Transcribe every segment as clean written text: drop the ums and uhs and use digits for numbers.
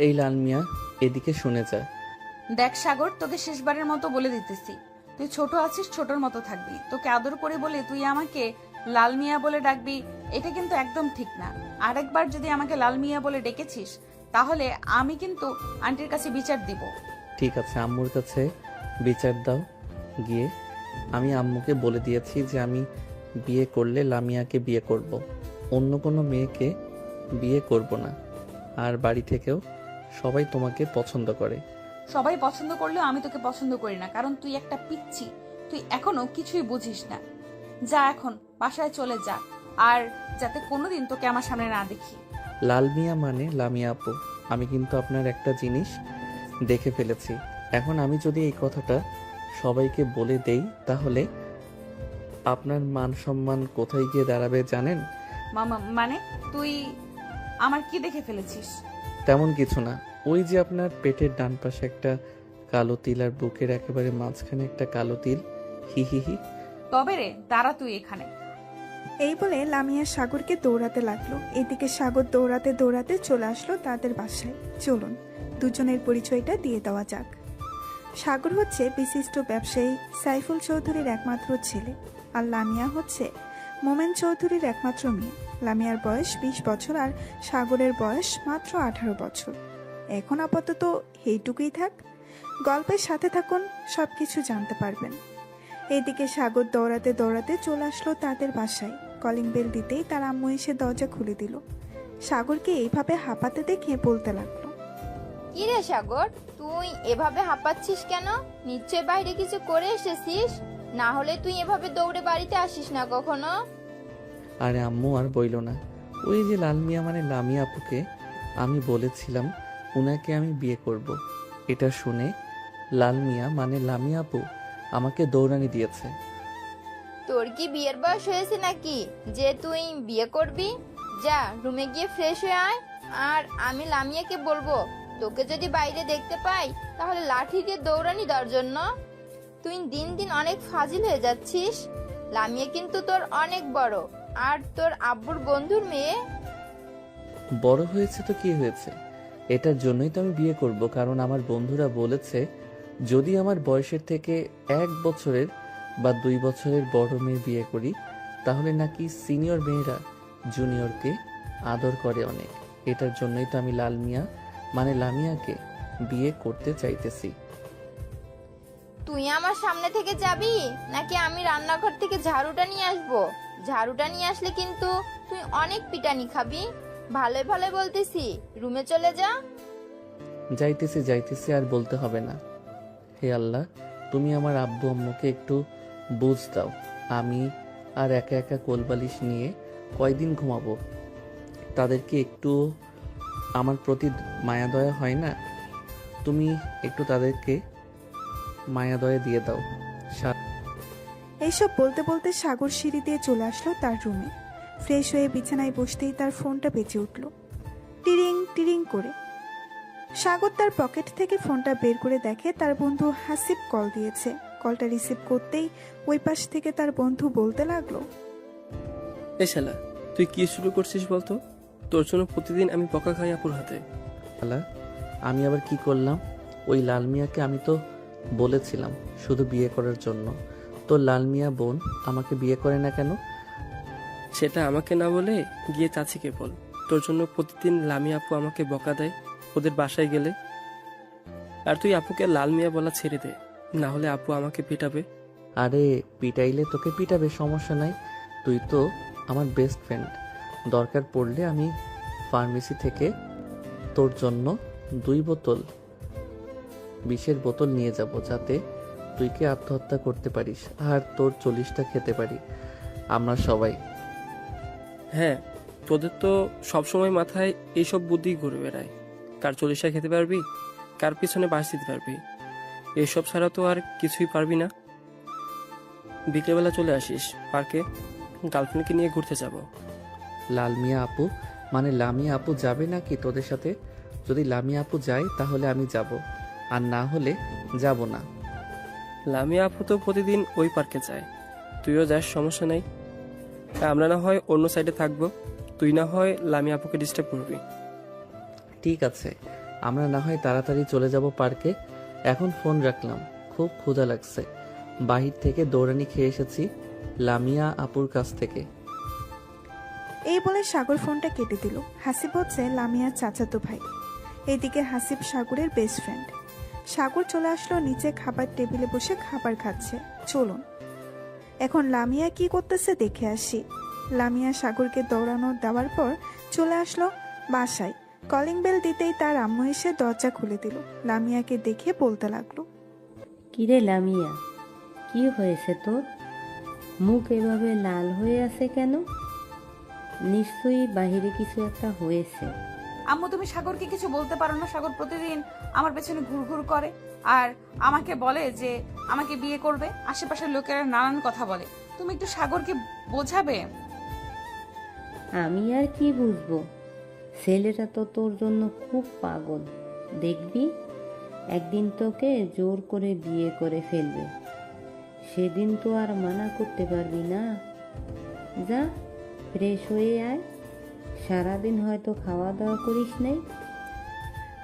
এই লাল মিয়া, এদিকে শুনে যা। দেখ সাগর, তোকে শেষবারের মতো বলে দিতেছি, তুই ছোট আছিস, ছোটর মতো থাকবি। তোকে আদর করে বলে তুই আমাকে লাল মিয়া বলে ডাকবি, এটা কিন্তু একদম ঠিক না। আরেকবার যদি আমাকে লাল মিয়া বলে ডেকেছিস, তাহলে আমি কিন্তু আন্টির কাছে বিচার দিব। ঠিক আছে, আম্মুর কাছে বিচার দাও গিয়ে। আমি আম্মুকে বলে দিয়েছি যে আমি বিয়ে করলে লামিয়াকে বিয়ে করব, অন্য কোনো মেয়েকে বিয়ে করব না। আর বাড়ি থেকেও সবাই তোমাকে পছন্দ করে। সবাই পছন্দ করলেও আমি তোকে পছন্দ করি না, কারণ তুই একটা পিচ্ছি। তুই এখনো কিছুই বুঝিস না। যা এখন বাসায় চলে যা, আর যাতে কোনোদিন তোকে আমার সামনে না দেখি। লাল মিয়া মানে লামিয়া আপু। আমি কিন্তু আপনার একটা জিনিস দেখে ফেলেছি। এখন আমি যদি এই কথাটা সবাইকে বলে দেই, তাহলে আপনার মান সম্মান কোথায় গিয়ে দাঁড়াবে জানেন? মামা মানে তুই আমার কি দেখে ফেলেছিস? তেমন কিছু না। ওই যে আপনার পেটের ডান পাশে একটা কালো তিল, আর বুকের একেবারে মাঝখানে একটা কালো তিল। হি হি হি। তবে রে, দাঁড়া তুই এখানে। এই বলে লামিয়া সাগরকে দৌড়াতে লাগলো। এদিকে সাগর দৌড়াতে দৌড়াতে চলে আসলো তাদের বাসায়। চলুন দুজনের পরিচয়টা দিয়ে দেওয়া যাক। সাগর হচ্ছে বিশিষ্ট ব্যবসায়ী সাইফুল চৌধুরীর একমাত্র ছেলে, আর লামিয়া হচ্ছে মোমেন চৌধুরীর একমাত্র মেয়ে। লামিয়ার বয়স 20 বছর আর সাগরের বয়স মাত্র 18 বছর। এখন আপাতত এইটুকুই থাক, গল্পের সাথে থাকুন, সবকিছু জানতে পারবেন। এদিকে সাগর দৌড়াতে দৌড়াতে চলে আসলো তাদের বাসায়। কলিং বেল দিতেই তার আম্মু এসে দরজা খুলে দিল। সাগরকে এইভাবে হাঁপাতে দেখে বলতে লাগলো, কি রে সাগর, তুই এভাবে হাঁপাচ্ছিস কেন? নিশ্চয় বাইরে কিছু করে এসেছিস, না হলে তুই এভাবে দৌড়ে বাড়িতে আসিস না কখনো। আরে আম্মু আর বইলো না। ওই যে লাল মিয়া মানে লামিয়া আপুকে আমি বলেছিলাম উনাকে আমি বিয়ে করব। এটা শুনে লাল মিয়া মানে লামিয়া আপু আমাকে দৌড়ানি দিয়েছে। তোর কি বিয়ের বয়স হয়েছে নাকি যে তুই বিয়ে করবি? যা রুমে গিয়ে ফ্রেশ হয়ে আয়, আর আমি লামিয়াকে বলবো তোকে যদি বাইরে দেখতে পাই তাহলে লাঠি দিয়ে দৌড়ানি দেওয়ার জন্য। তুই দিন দিন অনেক ফাজিল হয়ে যাচ্ছিস। লামিয়া কিন্তু তোর অনেক বড়, আর তোর আব্বুর বন্ধুর মেয়ে। বড় হয়েছে তো কি হয়েছে, এটার জন্যই তো আমি বিয়ে করব, কারণ আমার বন্ধুরা বলেছে যদি আমার বয়সের থেকে 1 বছরের বা 2 বছরের বড় মেয়ে বিয়ে করি, তাহলে নাকি সিনিয়র মেয়েরা জুনিয়রকে আদর করে অনেক। এটার জন্যই তো আমি লাল মিয়া মানে লামিয়াকে বিয়ে করতে চাইতেছি। তুই আমার সামনে থেকে যাবি নাকি আমি রান্নাঘর থেকে ঝাড়ুটা নিয়ে আসবো? ঝাড়ুটা নিয়ে আসলে কিন্তু তুই অনেক পিটানি খাবি। ভালোই ভালোই বলতেছি, রুমে চলে যা। যাইতেছি যাইতেছি, আর বলতে হবে না। হে আল্লাহ, তুমি আমার আব্বু আম্মুকে একটু বুঝ দাও। আমি আর একা একা কোলবালিশ নিয়ে কয়দিন ঘুমাবো? তাদেরকে একটু আমার প্রতি মায়া দয়া হয় না? তুমি একটু তাদেরকে মায়া দয়া দিয়ে দাও। এইসব বলতে বলতে সাগর সিঁড়ি দিয়ে চলে আসলো তার রুমে। ফ্রেশ হয়ে বিছানায় বসতেই তার ফোনটা বেজে উঠল, টিরিং টিরিং করে। সাগর তার পকেট থেকে ফোনটা বের করে দেখে তার বন্ধু হাসিব কল দিয়েছে। কলটা রিসিভ করতেই ওই পাশ থেকে তার বন্ধু বলতে লাগলো, এ শালা, তুই কি শুরু করছিস বলতো? তোর জন্য প্রতিদিন আমি বকা খাই আপুর হাতে। আল্লাহ, আমি আবার কি করলাম? ওই লাল মিয়াকে আমি তো বলেছিলাম শুধু বিয়ে করার জন্য। তো লাল মিয়া বোন আমাকে বিয়ে করে না কেন? সেটা আমাকে না বলে গিয়ে চাচিকে বল। তোর জন্য প্রতিদিন লামি আপু আমাকে বকা দেয় ওদের বাসায় গেলে। আর তুই আপুকে লাল মিয়া বলা ছেড়ে দে, না হলে আপু আমাকে পিটাবে। আরে পিটাইলে তোকে পিটাবে, সমস্যা নাই। তুই তো আমার বেস্ট ফ্রেন্ড। দরকার পড়লে আমি ফার্মেসি থেকে তোর জন্য 2 বোতল বিষের বোতল নিয়ে যাব, যাতে তুই কি আত্মহত্যা করতে পারিস আর তোর 40টা খেতে পারি আমরা সবাই। হ্যাঁ, তোদের তো সবসময় মাথায় এইসব বুদ্ধি ঘুরে বেড়ায়। কার 40টা খেতে পারবি, কার পিছনে বাস দিতে পারবি, এইসব ছাড়া তো আর কিছুই পারবি না। বিকেলবেলা চলে আসিস পার্কে, গার্লফ্রেন্ডকে নিয়ে ঘুরতে যাব। লাল মিয়া আপু মানে লামিয়া আপু যাবে নাকি তোদের সাথে? যদি লামিয়া আপু যায় তাহলে আমি যাব, আর না হলে যাব না। লামিয়া আপু তো প্রতিদিন ওই পার্কে যায়, তুইও যাস, সমস্যা নাই। আমরা না হয় অন্য সাইডে থাকবো, তুই না হয় লামিয়া আপুকে ডিস্টার্ব করবি। ঠিক আছে, আমরা না হয় তাড়াতাড়ি চলে যাব পার্কে। এখন ফোন রাখলাম, খুব ক্ষুধা লাগছে। বাহির থেকে দৌড়ানি খেয়ে এসেছি লামিয়া আপুর কাছ থেকে। এই বলে সাগর ফোনটা কেটে দিল। হাসিব হচ্ছে লামিয়ার চাচাতো ভাই। এদিকে হাসিব সাগরের বেস্ট ফ্রেন্ড। সাগর চলে আসলো নিচে, খাবার টেবিলে বসে খাবার খাচ্ছে। চলুন এখন লামিয়া কি করতেছে দেখে আসি। লামিয়া সাগরকে দৌড়ানো দেওয়ার পর চলে আসলো বাসায়। কলিং বেল দিতেই তার আম্মু এসে দরজা খুলে দিল। লামিয়াকে দেখে বলতে লাগলো, কিরে লামিয়া, কি হয়েছে তোর? মুখ এভাবে লাল হয়ে আছে কেন? নিশ্চয়ই বাহিরে কিছু একটা হয়েছে। আম্মু, তুমি সাগরকে কিছু বলতে পারো না? সাগর প্রতিদিন আমার পেছনে ঘুরঘুর করে আর আমাকে বলে যে আমাকে বিয়ে করবে। আশেপাশের লোকেরা নানান কথা বলে। তুমি একটু সাগরকে বোঝাবে? আমি আর কি বুঝবো, ছেলেটা তো তোর জন্য খুব পাগল। দেখবি একদিন তোকে জোর করে বিয়ে করে ফেলবে, সেদিন তো আর মানা করতে পারবি না। যা ফ্রেশ হয়ে আয়, সারাদিন হয়তো খাওয়া দাওয়া করিস নাই।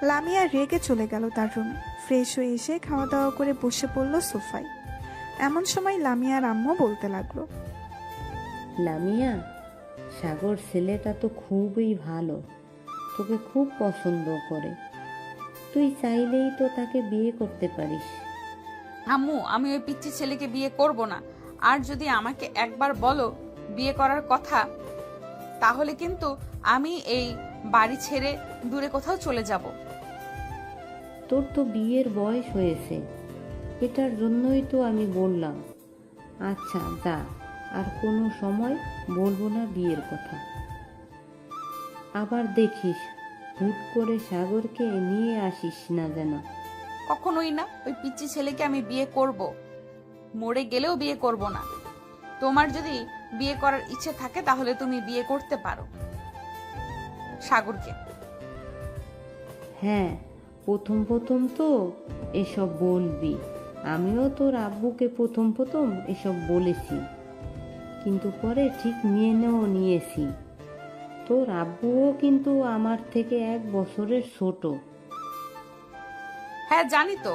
লামিয়া রেগে চলে গেল তার রুমে। ফ্রেশ হয়ে এসে খাওয়া দাওয়া করে বসে পড়ল সোফায়। এমন সময় লামিয়ার আম্মু বলতে লাগলো, লামিয়া, সাগর ছেলেটা তো খুবই ভালো, তোকে খুব পছন্দ করে। তুই চাইলেই তো তাকে বিয়ে করতে পারিস। আম্মু, আমি ওই পিচ্চি ছেলেকে বিয়ে করব না। আর যদি আমাকে একবার বলো বিয়ে করার কথা, তাহলে কিন্তু আমি এই বাড়ি ছেড়ে দূরে কোথাও চলে যাব। তোর তো বিয়ের বয়স হয়েছে, এটার জন্যই তো আমি বললাম। আচ্ছা যা, আর কোনো সময় বলবো না বিয়ের কথা। আবার দেখিস হুট করে সাগরকে নিয়ে আসিস না যেন। কখনোই না। ওই পিচ্চি ছেলেকে আমি বিয়ে করব, মরে গেলেও বিয়ে করব না। তোমার যদি বিয়ে করার ইচ্ছে থাকে তাহলে তুমি বিয়ে করতে পারো সাগরকে। হ্যাঁ, প্রথম প্রথম তো এসব বলবি। আমিও তোর আব্বুকে প্রথম প্রথম এসব বলেছি, কিন্তু পরে ঠিক মেনেও নিয়েছি। তোর আব্বুও কিন্তু আমার থেকে 1 বছরের ছোট। হ্যাঁ জানি তো,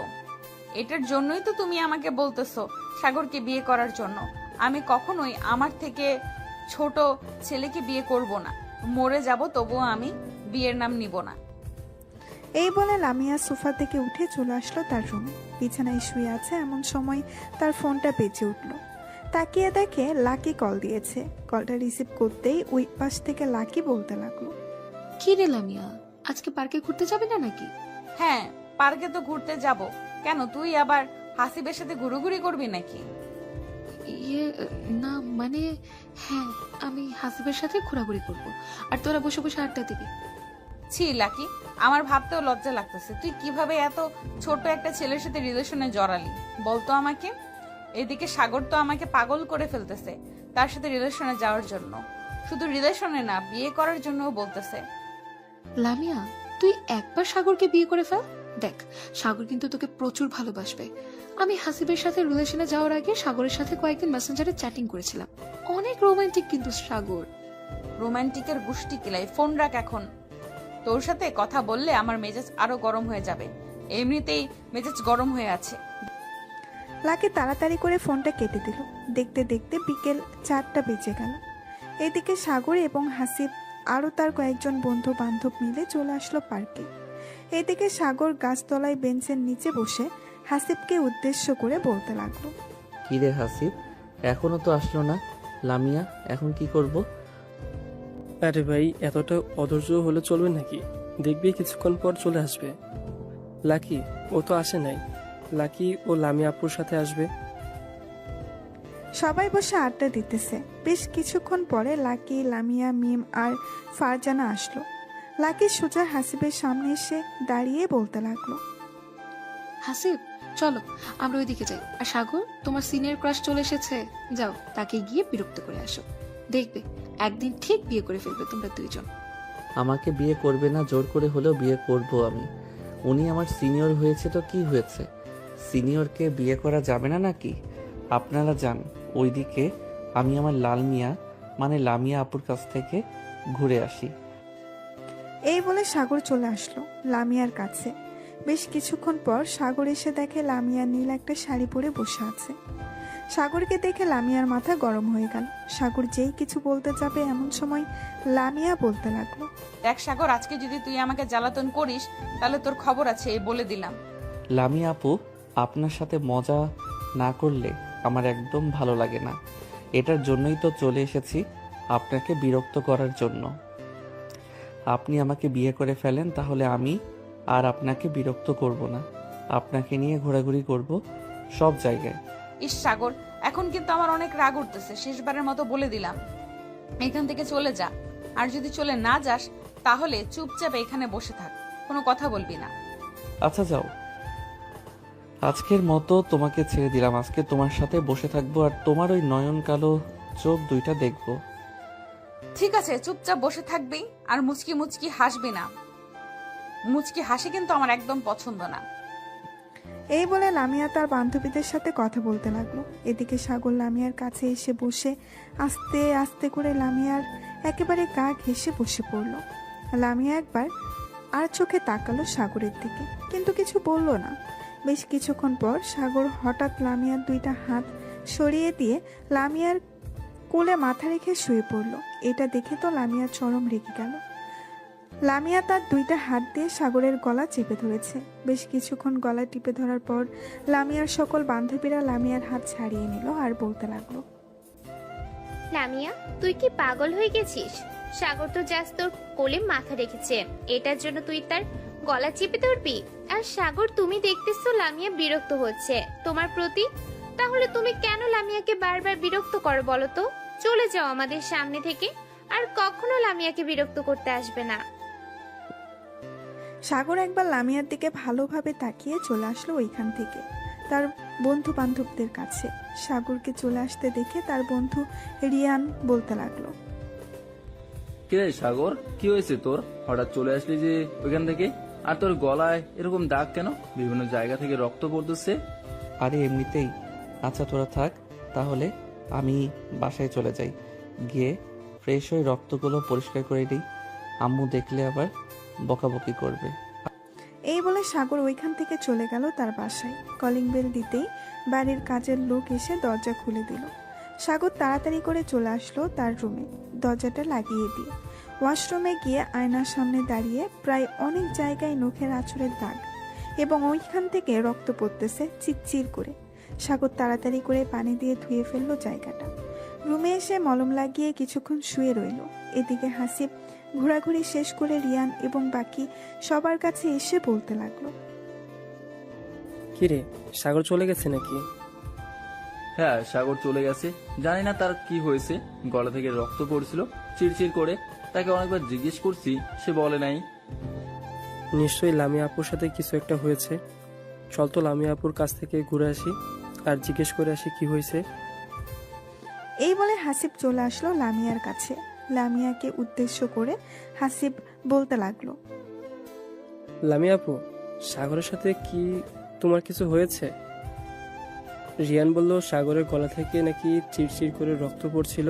এটার জন্যই তো তুমি আমাকে বলতেছো সাগরকে বিয়ে করার জন্য। আমি কখনোই আমার থেকে ছোট ছেলেকে বিয়ে করব না। মরে যাব তবুও আমি বিয়ের নাম নিব না। এই বলে লামিয়া সোফা থেকে উঠে চলে আসলো তার রুমে। বিছানায় শুয়ে আছে এমন সময় তার ফোনটা বেজে উঠল। তাকিয়ে দেখে লাকি কল দিয়েছে। কলটা রিসিভ করতেই ওই পাশ থেকে লাকি বলতে লাগলো, কি রে লামিয়া, আজকে পার্কে ঘুরতে যাবে না নাকি? হ্যাঁ, পার্কে তো ঘুরতে যাব। কেন, তুই আবার হাসিবের সাথে ঘুরোঘুরি করবি নাকি? ইয়ে না মানে, হ্যাঁ আমি হাসিবের সাথে ঘোরাঘুরি করব, আর তোরা বসে বসে আড্ডা দিবি। ছি লাকি, আমার ভাবতেও লজ্জা লাগতেছে। তুই কিভাবে এত ছোট একটা ছেলের সাথে রিলেশনে জড়ালি বলতো আমাকে? এদিকে সাগর তো আমাকে পাগল করে ফেলতেছে তার সাথে রিলেশনে যাওয়ার জন্য। শুধু রিলেশনে না, বিয়ে করার জন্যও বলতেছে। লামিয়া, তুই একবার সাগরকে বিয়ে করে ফেল, দেখ সাগর কিন্তু তোকে প্রচুর ভালোবাসবে। আমি হাসিবের সাথে রিলেশনে যাওয়ার আগে সাগরের সাথে কয়েকদিন মেসেঞ্জারে চ্যাটিং করেছিলাম, অনেক রোমান্টিক কিন্তু সাগর। রোমান্টিকের গুষ্টি কিলাই, ফোন রাখ এখন। তোর সাথে কথা বললে আমার মেজাজ আরো গরম হয়ে যাবে। এমনিতেই মেজাজ গরম হয়ে আছে। লাকি তাড়াতাড়ি করে ফোনটা কেটে দিল। দেখতে দেখতে বিকেল 4টা বেজে গেল। এদিকে সাগর এবং হাসিব আরও তার কয়েকজন বন্ধু বান্ধব মিলে চলে আসলো পার্কে। এদিকে সাগর গাছতলায় বেঞ্চের নিচে বসে হাসিবকে উদ্দেশ্য করে বলতে লাগলো, কি রে হাসিব, এখনো তো আসলো না? লামিয়া এখন কি করব? আরে ভাই, এতটা অধৈর্য হলে চলবে নাকি? দেখবি কিছুক্ষণ পর চলে আসবে। লাকি ও তো আসে নাই, লাকি ও লামিয়া আপুর সাথে আসবে। সবাই বসে আড্ডা দিতেছে। বেশ কিছুক্ষণ পরে লাকি, লামিয়া, মিম আর ফারজানা আসলো। লাকি সোজা হাসিবের সামনে এসে দাঁড়িয়ে বলতে লাগলো, হাসিব চলো আমরা ওইদিকে যাই। আর সাগর, তোমার সিনিয়র ক্রাশ চলে এসেছে, যাও তাকে গিয়ে বিরক্ত করে আসো। দেখবে একদিন ঠিক বিয়ে করে ফেলবে তোমরা দুইজন। আমাকে বিয়ে করবে না, জোর করে হলেও বিয়ে করব আমি। উনি আমার সিনিয়র হয়েছে তো কি হয়েছে? সিনিয়রকে বিয়ে করা যাবে না নাকি? আপনারা যান ওইদিকে, আমি আমার লাল মিয়া মানে লামিয়া আপুর কাছ থেকে ঘুরে আসি। এই বলে সাগর চলে আসলো লামিয়ার কাছে। বেশ কিছুক্ষণ পর সাগর এসে দেখে লামিয়া নীল একটা শাড়ি পরে বসে আছে। সাগরকে দেখে লামিয়ার মাথা গরম হয়ে গেল। সাগর যেই কিছু বলতে যাবে এমন সময় লামিয়া বলতে লাগলো, দেখ সাগর, আজকে যদি তুই আমাকে জ্বালাতন করিস তাহলে তোর খবর আছে, এই বলে দিলাম। লামিয়া আপু, আপনার সাথে মজা না করলে আমার একদম ভালো লাগে না। এটার জন্যই তো চলে এসেছি, আপনাকে বিরক্ত করার জন্য। আপনি আমাকে বিয়ে করে ফেলেন, তাহলে আমি আর আপনাকে বিরক্ত করব না। আপনাকে নিয়ে ঘোরাঘুরি করব সব জায়গায়। ইস সাগর, এখন কিন্তু আমার অনেক রাগ উঠতেছে। শেষবারের মতো বলে দিলাম, এখান থেকে চলে যা। আর যদি চলে না যাস তাহলে চুপচাপ এখানে বসে থাক, কোনো কথা বলবি না। আচ্ছা যাও, আজকের মতো তোমাকে ছেড়ে দিলাম। আজকে তোমার সাথে বসে থাকবো আর তোমার ওই নয়ন কালো চোখ দুইটা দেখবো। ঠিক আছে, চুপচাপ বসে থাকবি আর মুচকি মুচকি হাসবি না। মুচকি হাসি কিন্তু আমার একদম পছন্দ না। এই বলে লামিয়া তার বান্ধবীদের সাথে কথা বলতে লাগলো। এদিকে সাগর লামিয়ার কাছে এসে বসে আস্তে আস্তে করে লামিয়ার একেবারে গা ঘেঁষে বসে পড়ল। লামিয়া একবার আর চোখে তাকালো সাগরের দিকে, কিন্তু কিছু বলল না। বেশ কিছুক্ষণ পর সাগর হঠাৎ লামিয়ার দুইটা হাত সরিয়ে দিয়ে লামিয়ার কোলে মাথা রেখে শুয়ে পড়ল। এটা দেখে তো লামিয়া চরম রেগে গেল। লামিয়া তার দুইটা হাত দিয়ে সাগরের গলা চেপে ধরেছে। বেশ কিছুক্ষণ গলা টিপে ধরার পর লামিয়ার সকল বান্ধবীরা লামিয়ার হাত ছাড়িয়ে নিল আর বলতে লাগলো, লামিয়া, তুই কি পাগল হয়ে গেছিস? সাগর তো জাস্ট তোর কোলে মাথা রেখেছে, এটার জন্য তুই তার গলা চেপে ধরবি? আর সাগর, তুমি দেখতেছো লামিয়া বিরক্ত হচ্ছে তোমার প্রতি, তাহলে তুমি কেন লামিয়াকে বারবার বিরক্ত করো বলো তো? চলে যাও আমাদের সামনে থেকে, আর কখনো লামিয়াকে বিরক্ত করতে আসবে না। সাগর একবার লামিয়ার দিকে ভালোভাবে তাকিয়ে চলে আসলো ওইখান থেকে তার বন্ধু বান্ধবদের কাছে। সাগরকে চলে আসতে দেখে তার বন্ধু রিয়ান বলতে লাগলো, কিরে সাগর, কি হয়েছে তোর? হঠাৎ চলে আসলি যে ওইখান থেকে? আর তোর গলায় এরকম দাগ কেন? বিভিন্ন জায়গা থেকে রক্ত পড়তেছে। আরে এমনিতেই। আচ্ছা তোরা থাক, তাহলে আমি বাসায় চলে যাই, গিয়ে ফ্রেশ হয়ে রক্তগুলো পরিষ্কার করে দিই। আম্মু দেখলে আবার বকাবকি করবে। এই বলে সাগর ওইখান থেকে চলে গেল তার বাসায়। কলিং বেল দিতেই বাড়ির কাজের লোক এসে দরজা খুলে দিল। সাগর তাড়াতাড়ি করে চলে আসলো তার রুমে, দরজাটা লাগিয়ে দিয়ে ওয়াশরুমে গিয়ে আয়নার সামনে দাঁড়িয়ে প্রায় অনেক জায়গায় নখের আঁচড়ের দাগ এবং ওইখান থেকে রক্ত পড়তেছে চিরচির করে। সাগর তাড়াতাড়ি করে পানি দিয়ে ধুয়ে ফেললো জায়গাটা। রুমে এসে মলম লাগিয়ে কিছুক্ষণ শুয়ে রইল। এদিকে হাসিব ঘোরাঘুরি শেষ করে রিয়ান এবং বাকি সবার কাছে এসে বলতে লাগলো, কিরে, সাগর চলে গেছে নাকি? হ্যাঁ, সাগর চলে গেছে। জানি না তার কি হয়েছে, গলা থেকে রক্ত পড়ছিল চিরচির করে। তাকে অনেকবার জিজ্ঞেস করছি, সে বলে নাই। নিশ্চয়ই লামিয়া আপুর সাথে কিছু একটা হয়েছে। চল তো লামিয়া আপুর কাছ থেকে ঘুরে আসি আর জিজ্ঞেস করে আসি কি হয়েছে। এই বলে হাসিব চলে আসলো লামিয়ার কাছে। লামিয়াকে উদ্দেশ্য করে হাসিব বলতে লাগলো, লামিয়া আপু, সাগরের সাথে কি তোমার কিছু হয়েছে? রিয়ান বলল সাগরের গলা থেকে নাকি চিরচির করে রক্ত পড়ছিল।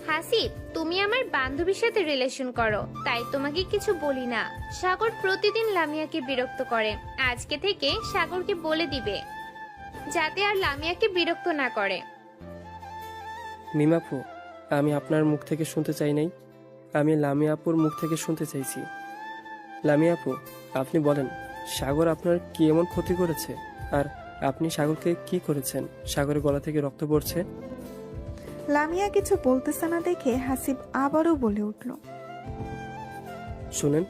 হাসিব, তুমি আমার বান্ধবীর সাথে রিলেশন করো, তাই তোমাকে কিছু বলি না। সাগর প্রতিদিন লামিয়াকে বিরক্ত করে, আজকে থেকে সাগরকে বলে দিবে যাতে আর লামিয়াকে বিরক্ত না করে। মিমাপু, আমি আপনার মুখ থেকে শুনতে চাই নাই, আমি লামিয়া আপুর মুখ থেকে শুনতে চাইছি। লামিয়া আপু, আপনি বলেন, সাগর আপনার কি এমন ক্ষতি করেছে? আর আপনি সাগরকে কি করেছেন? সাগরের গলা থেকে রক্ত পড়ছে। লামিয়া কিছু বলতেছে না দেখে হাসিব আবারও বলে উঠল, শুনেন,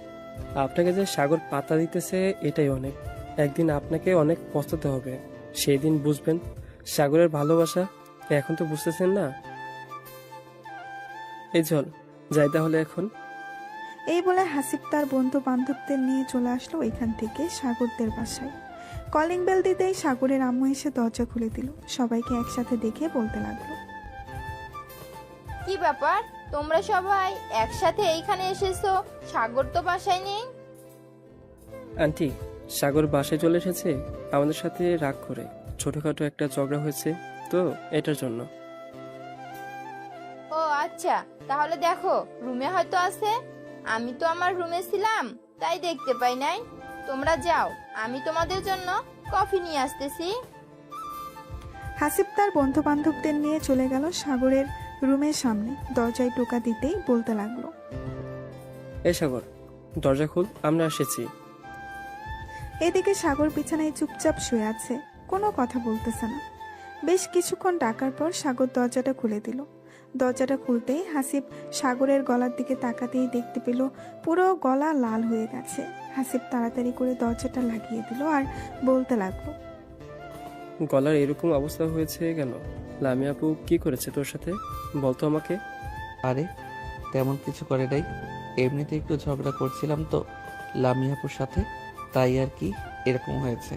আপনাকে যে সাগর পাতা দিতেছে এটাই অনেক। একদিন আপনাকে অনেক পস্তাতে হবে, সেই দিন বুঝবেন সাগরের ভালোবাসা। এখন তো বুঝতেছেন না। এই চল যাই তাহলে এখন। এই বলে হাসিব তার বন্ধু বান্ধবদের নিয়ে চলে আসলো ওইখান থেকে সাগরদের বাসায়। কলিং বেল দিতেই সাগরের আম্মু এসে দরজা খুলে দিল। সবাইকে একসাথে দেখে বলতে লাগলো, কি ব্যাপার, তোমরা সবাই একসাথে এইখানে এসেছো? সাগর তো বাসায় নেই। আন্টি, সাগর বাসায় চলে এসেছে আমাদের সাথে রাগ করে। ছোটখাটো একটা ঝগড়া হয়েছে তো, এটার জন্য। ও আচ্ছা, তাহলে দেখো রুমে হয়তো আছে। আমি তো আমার রুমে ছিলাম, তাই দেখতে পাই নাই। তোমরা যাও, আমি তোমাদের জন্য কফি নিয়ে আসতেছি। হাসিব তার বন্ধু বান্ধবদের নিয়ে চলে গেল সাগরের রুমের সামনে। দরজায় টোকা দিতেই বলতে লাগলো, এই সাগর, দরজা খুল, আমরা এসেছি। এদিকে সাগর বিছানায় চুপচাপ শুয়ে আছে, কোনো কথা বলতেছে না। বেশ কিছুক্ষণ ডাকার পর সাগর দরজাটা খুলে দিল। দরজাটা খুলতেই হাসিব সাগরের গলার দিকে তাকাতেই দেখতে পেল পুরো গলা লাল হয়ে গেছে। হাসিব তাড়াতাড়ি করে দরজাটা লাগিয়ে দিল আর বলতে লাগলো, গলার এরকম অবস্থা হয়েছে কেন? লামিয়া আপু কি করেছে তোর সাথে, বলতো আমাকে। আরে তেমন কিছু করে নাই, এমনিতে একটু ঝগড়া করছিলাম তো লামিয়াপুর সাথে, তাই আর কি এরকম হয়েছে।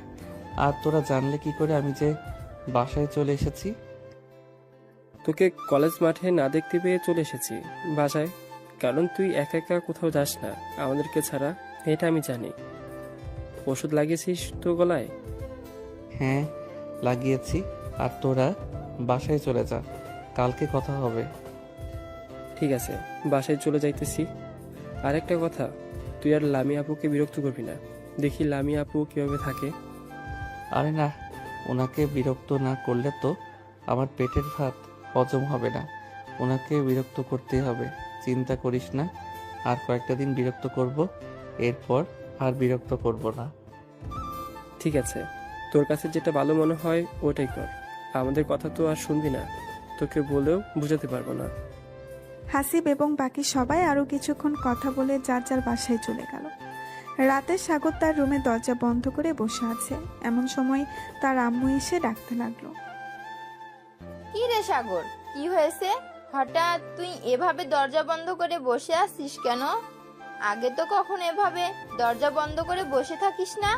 আর তোরা জানলে কি করে আমি যে বাসায় চলে এসেছি? তোকে কলেজ মাঠে না দেখতে পেয়ে চলে এসেছি বাসায়, কারণ তুই একা একা কোথাও যাস না আমাদেরকে ছাড়া, এটা আমি জানি। ওষুধ লাগিয়েছিস তো গলায়? হ্যাঁ লাগিয়েছি। আর তোরা বাসায় চলে যা, কালকে কথা হবে। ঠিক আছে, বাসায় চলে যাইতেছি। আর একটা কথা, তুই আর লামিয়া আপুকে বিরক্ত করবি না। দেখি লামিয়া আপু কিভাবে থাকে। আরে না, ওনাকে বিরক্ত না করলে তো আমার পেটের ভাত হজম হবে না। ওনাকে বিরক্ত করতেই হবে, চিন্তা করিস না। আর কয়েকটা দিন বিরক্ত করব, এরপর আর বিরক্ত করব না। ঠিক আছে, তোর কাছে যেটা ভালো মনে হয় ওটাই কর। আমাদের কথা তো আর শুনবি না, তোকে বলেও বুঝাতে পারবো না। হাসিব এবং বাকি সবাই আরো কিছুক্ষণ কথা বলে যার যার বাসায় চলে গেল। রাতে সাগর তার রুমে দরজা বন্ধ করে বসে আছে। এমন সময় তার আম্মু এসে ডাকতে লাগলো, কি রে সাগর, কি হয়েছে? হঠাৎ তুই এভাবে দরজা বন্ধ করে বসে আছিস কেন? আগে তো কখনো এভাবে দরজা বন্ধ করে বসে থাকিস না।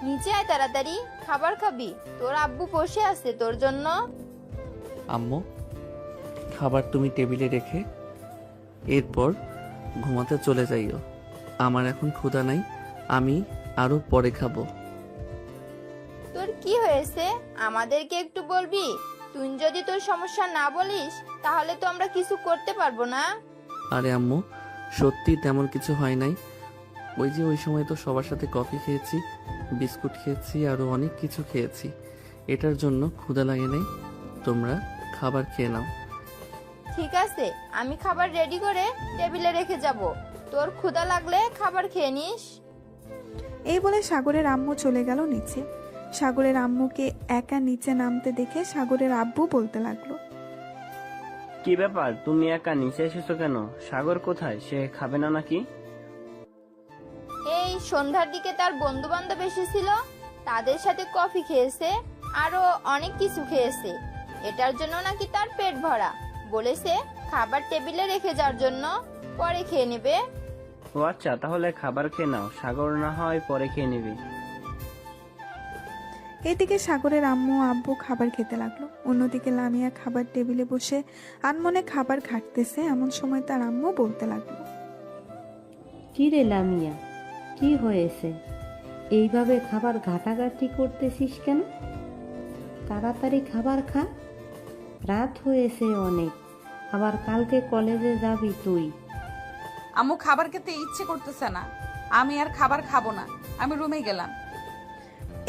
নিচে আয় তাড়াতাড়ি, খাবার খাবি, তোর আব্বু বসে আছে তোর জন্য। আম্মু, খাবার তুমি টেবিলে রেখে এরপর ঘুমাতে চলে যাইও। আমার এখন ক্ষুধা নাই, আমি আরো পরে খাবো। তোর কি হয়েছে আমাদেরকে একটু বলবি? তুই যদি তোর সমস্যা না বলিস তাহলে তো আমরা কিছু করতে পারবো না। আরে আম্মু, সত্যি তেমন কিছু হয় নাই। ওই সময় তো সবার সাথে কফি খেয়েছি, বিস্কুট খেয়েছি, আরো অনেক কিছু খেয়েছি। এটার জন্য ক্ষুধা লাগে নাই। তোমরা খাবার খেয়ে নাও। ঠিক আছে, আমি খাবার রেডি করে টেবিলে রেখে যাব, তোর ক্ষুধা লাগলে খাবার খেয়ে নিস। এই বলে সাগরের আম্মু চলে গেল নিচে। সাগরের আম্মুকে একা নিচে নামতে দেখে সাগরের আব্বু বলতে লাগলো, কি ব্যাপার, তুমি একা নিচে এসেছো কেন? সাগর কোথায়, সে খাবে না নাকি? এই সন্ধ্যার দিকে তার বন্ধু বান্ধব এসেছিল, তাদের সাথে কফি খেয়েছে, আরো অনেক কিছু খেয়েছে। এটার জন্য নাকি তার পেট ভরা, বলেছে খাবার টেবিলে রেখে যাওয়ার জন্য, পরে খেয়ে নেবে। ও আচ্ছা, তাহলে খাবার খেয়ে নাও, সাগর না হয় পরে খেয়ে নিবি। এদিকে সাগরের আম্মু আব্বু খাবার খেতে লাগলো। অন্যদিকে লামিয়া খাবার টেবিলে বসে আনমনে খাবার ঘাটতেছে। এমন সময় তার আম্মু বলতে লাগলো, কি রে লামিয়া, কি হয়েছে? এইভাবে খাবার ঘাটাঘাটি করতেছিস কেন? তাড়াতাড়ি খাবার খা, রাত হয়েছে অনেক, আবার কালকে কলেজে যাবি তুই। আম্মু খাবার খেতে ইচ্ছে করতেছে না, আমি আর খাবার খাবো না, আমি রুমে গেলাম।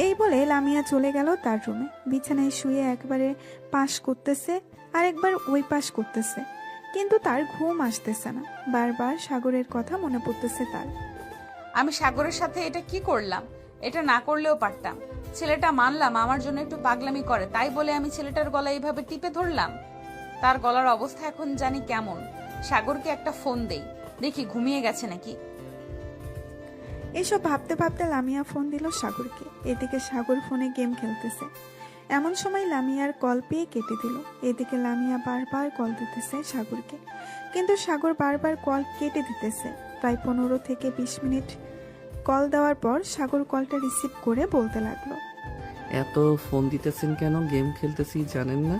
এই বলে লামিয়া চলে গেল তার রুমে। বিছানায় শুয়ে একবারে পাশ করতেছে আর একবার ওই পাশ করতেছে, কিন্তু তার ঘুম আসতেছে না। বারবার সাগরের কথা মনে পড়তেছে তার। আমি সাগরের সাথে এটা কি করলাম? এটা না করলেও পারতাম। ছেলেটা মানলাম আমার জন্য একটু পাগলামি করে, তাই বলে আমি ছেলেটার গলা এইভাবে টিপে ধরলাম। তার গলার অবস্থা এখন জানি কেমন। সাগরকে একটা ফোন দেই, দেখি ঘুমিয়ে গেছে নাকি। এসব ভাবতে ভাবতে লামিয়া ফোন দিল সাগরকে। এদিকে সাগর ফোনে গেম খেলতেছে। এমন সময় লামিয়ার কল পেয়ে কেটে দিল। এদিকে লামিয়া বারবার কল দিতেছে সাগরকে, কিন্তু সাগর বারবার কল কেটে দিতেছে। প্রায় 15 থেকে 20 মিনিট কল দেওয়ার পর সাগর কলটা রিসিভ করে বলতে লাগলো, এত ফোন দিতেছেন কেন? গেম খেলতেছি জানেন না?